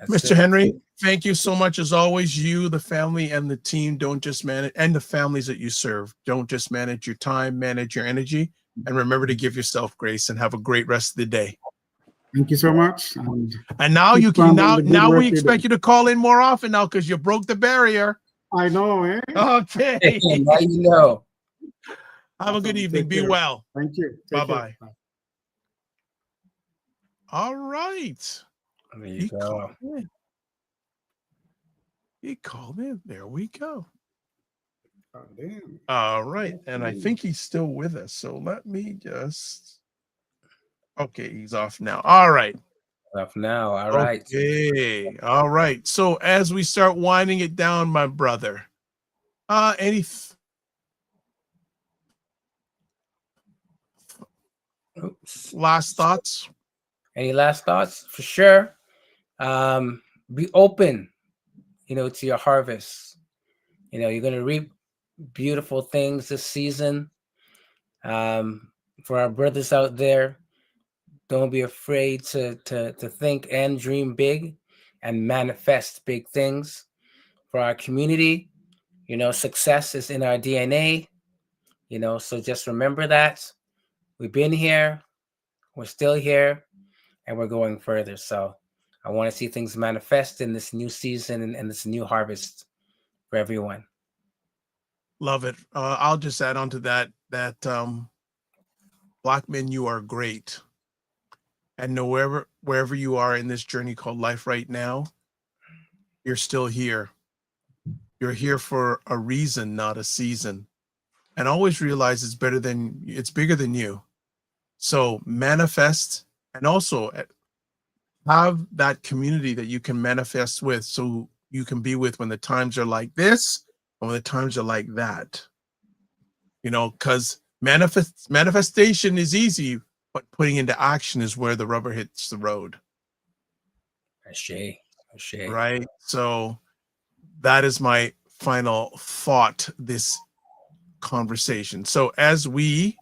Mr. Henry, thank you so much as always. You, the family, and the team don't just manage, and the families that you serve, don't just manage your time, manage your energy, and remember to give yourself grace and have a great rest of the day. Thank you so much. And now you can now we expect you to call in more often now because you broke the barrier. I know, eh? Okay. Now you know. Have a good evening. Take Be care. well. Thank you. Take Bye-bye. care. All right. There you go. He called in. There we go. Oh, damn. All right. And I think he's still with us. So let me just. Okay, he's off now. All right. Off now. All right. Okay. All right. So as we start winding it down, my brother, any Oops. last thoughts? Any last thoughts? For sure. Be open, to your harvest. You're going to reap beautiful things this season. For our brothers out there, don't be afraid to think and dream big and manifest big things. For our community, success is in our DNA, so just remember that. We've been here, we're still here, and we're going further. So I want to see things manifest in this new season and this new harvest for everyone. Love it. I'll just add on to that Black men, you are great. And wherever you are in this journey called life right now, you're still here. You're here for a reason, not a season. And always realize it's bigger than you. So manifest, and also have that community that you can manifest with, so you can be with when the times are like this and when the times are like that. Because manifestation is easy, but putting into action is where the rubber hits the road. Ashay. Right? So that is my final thought, this conversation. So as we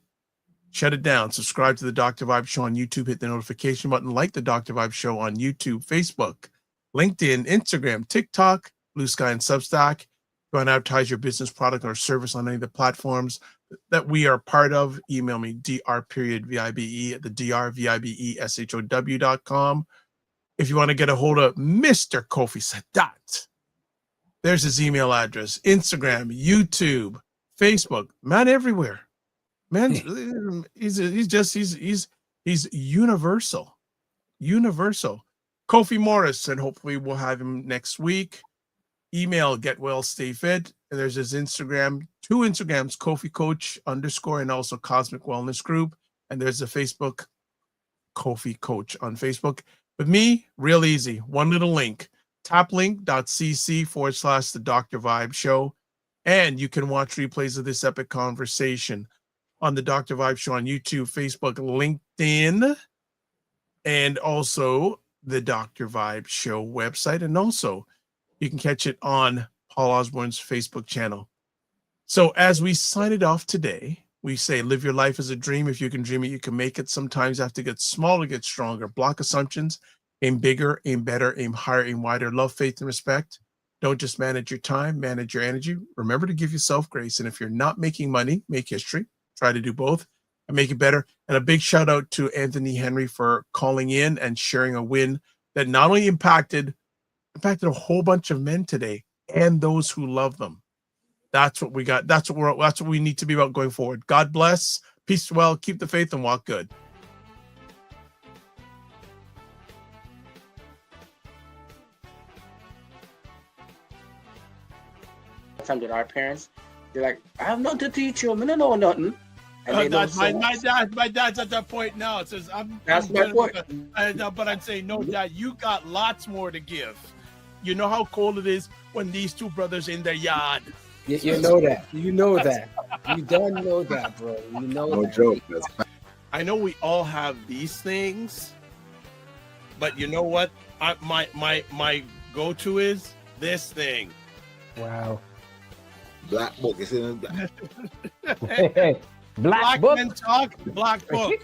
shut it down, subscribe to the Dr. Vibe Show on YouTube, hit the notification button, like the Dr. Vibe Show on YouTube, Facebook, LinkedIn, Instagram, TikTok, Blue Sky, and Substack. Go and advertise your business, product, or service on any of the platforms that we are part of. Email me, dr.vibe at the drvibeshow.com. If you want to get a hold of Mr. Kofi Sadat, there's his email address, Instagram, YouTube, Facebook, man, everywhere. Man, he's universal. Kofi Morris, and hopefully we'll have him next week. Email, get well, stay fit. And there's his Instagram, 2 Instagrams, Kofi Coach _ and also Cosmic Wellness Group. And there's the Facebook, Kofi Coach on Facebook. With me, real easy. One little link, taplink.cc/the Dr. Vibe Show. And you can watch replays of this epic conversation on the Dr. Vibe Show on YouTube, Facebook, LinkedIn, and also the Dr. Vibe Show website. And also, you can catch it on Paul Osbourne's Facebook channel. So as we sign it off today, We say live your life as a dream. If you can dream it, you can make it. Sometimes you have to get smaller, get stronger. Block assumptions, aim bigger, aim better, aim higher, aim wider. Love, faith, and respect. Don't just manage your time, manage your energy. Remember to give yourself grace. And if you're not making money, make history. Try to do both and make it better. And a big shout out to Anthony Henry for calling in and sharing a win that not only impacted a whole bunch of men today and those who love them. That's what we got. That's what we need to be about going forward. God bless. Peace well. Keep the faith and walk good. Time with our parents, they're like, I have nothing to teach you. I don't know nothing. And they know my dad's at that point now. It says that's my point. But I'm saying, no, Dad, you got lots more to give. You know how cold it is when these two brothers in their yard. You know that. You know that. You don't know that, bro. You know No that. joke. I know we all have these things, but you know what? My go-to is this thing. Wow. Black book is in the Black book. Men Talk, Black Book.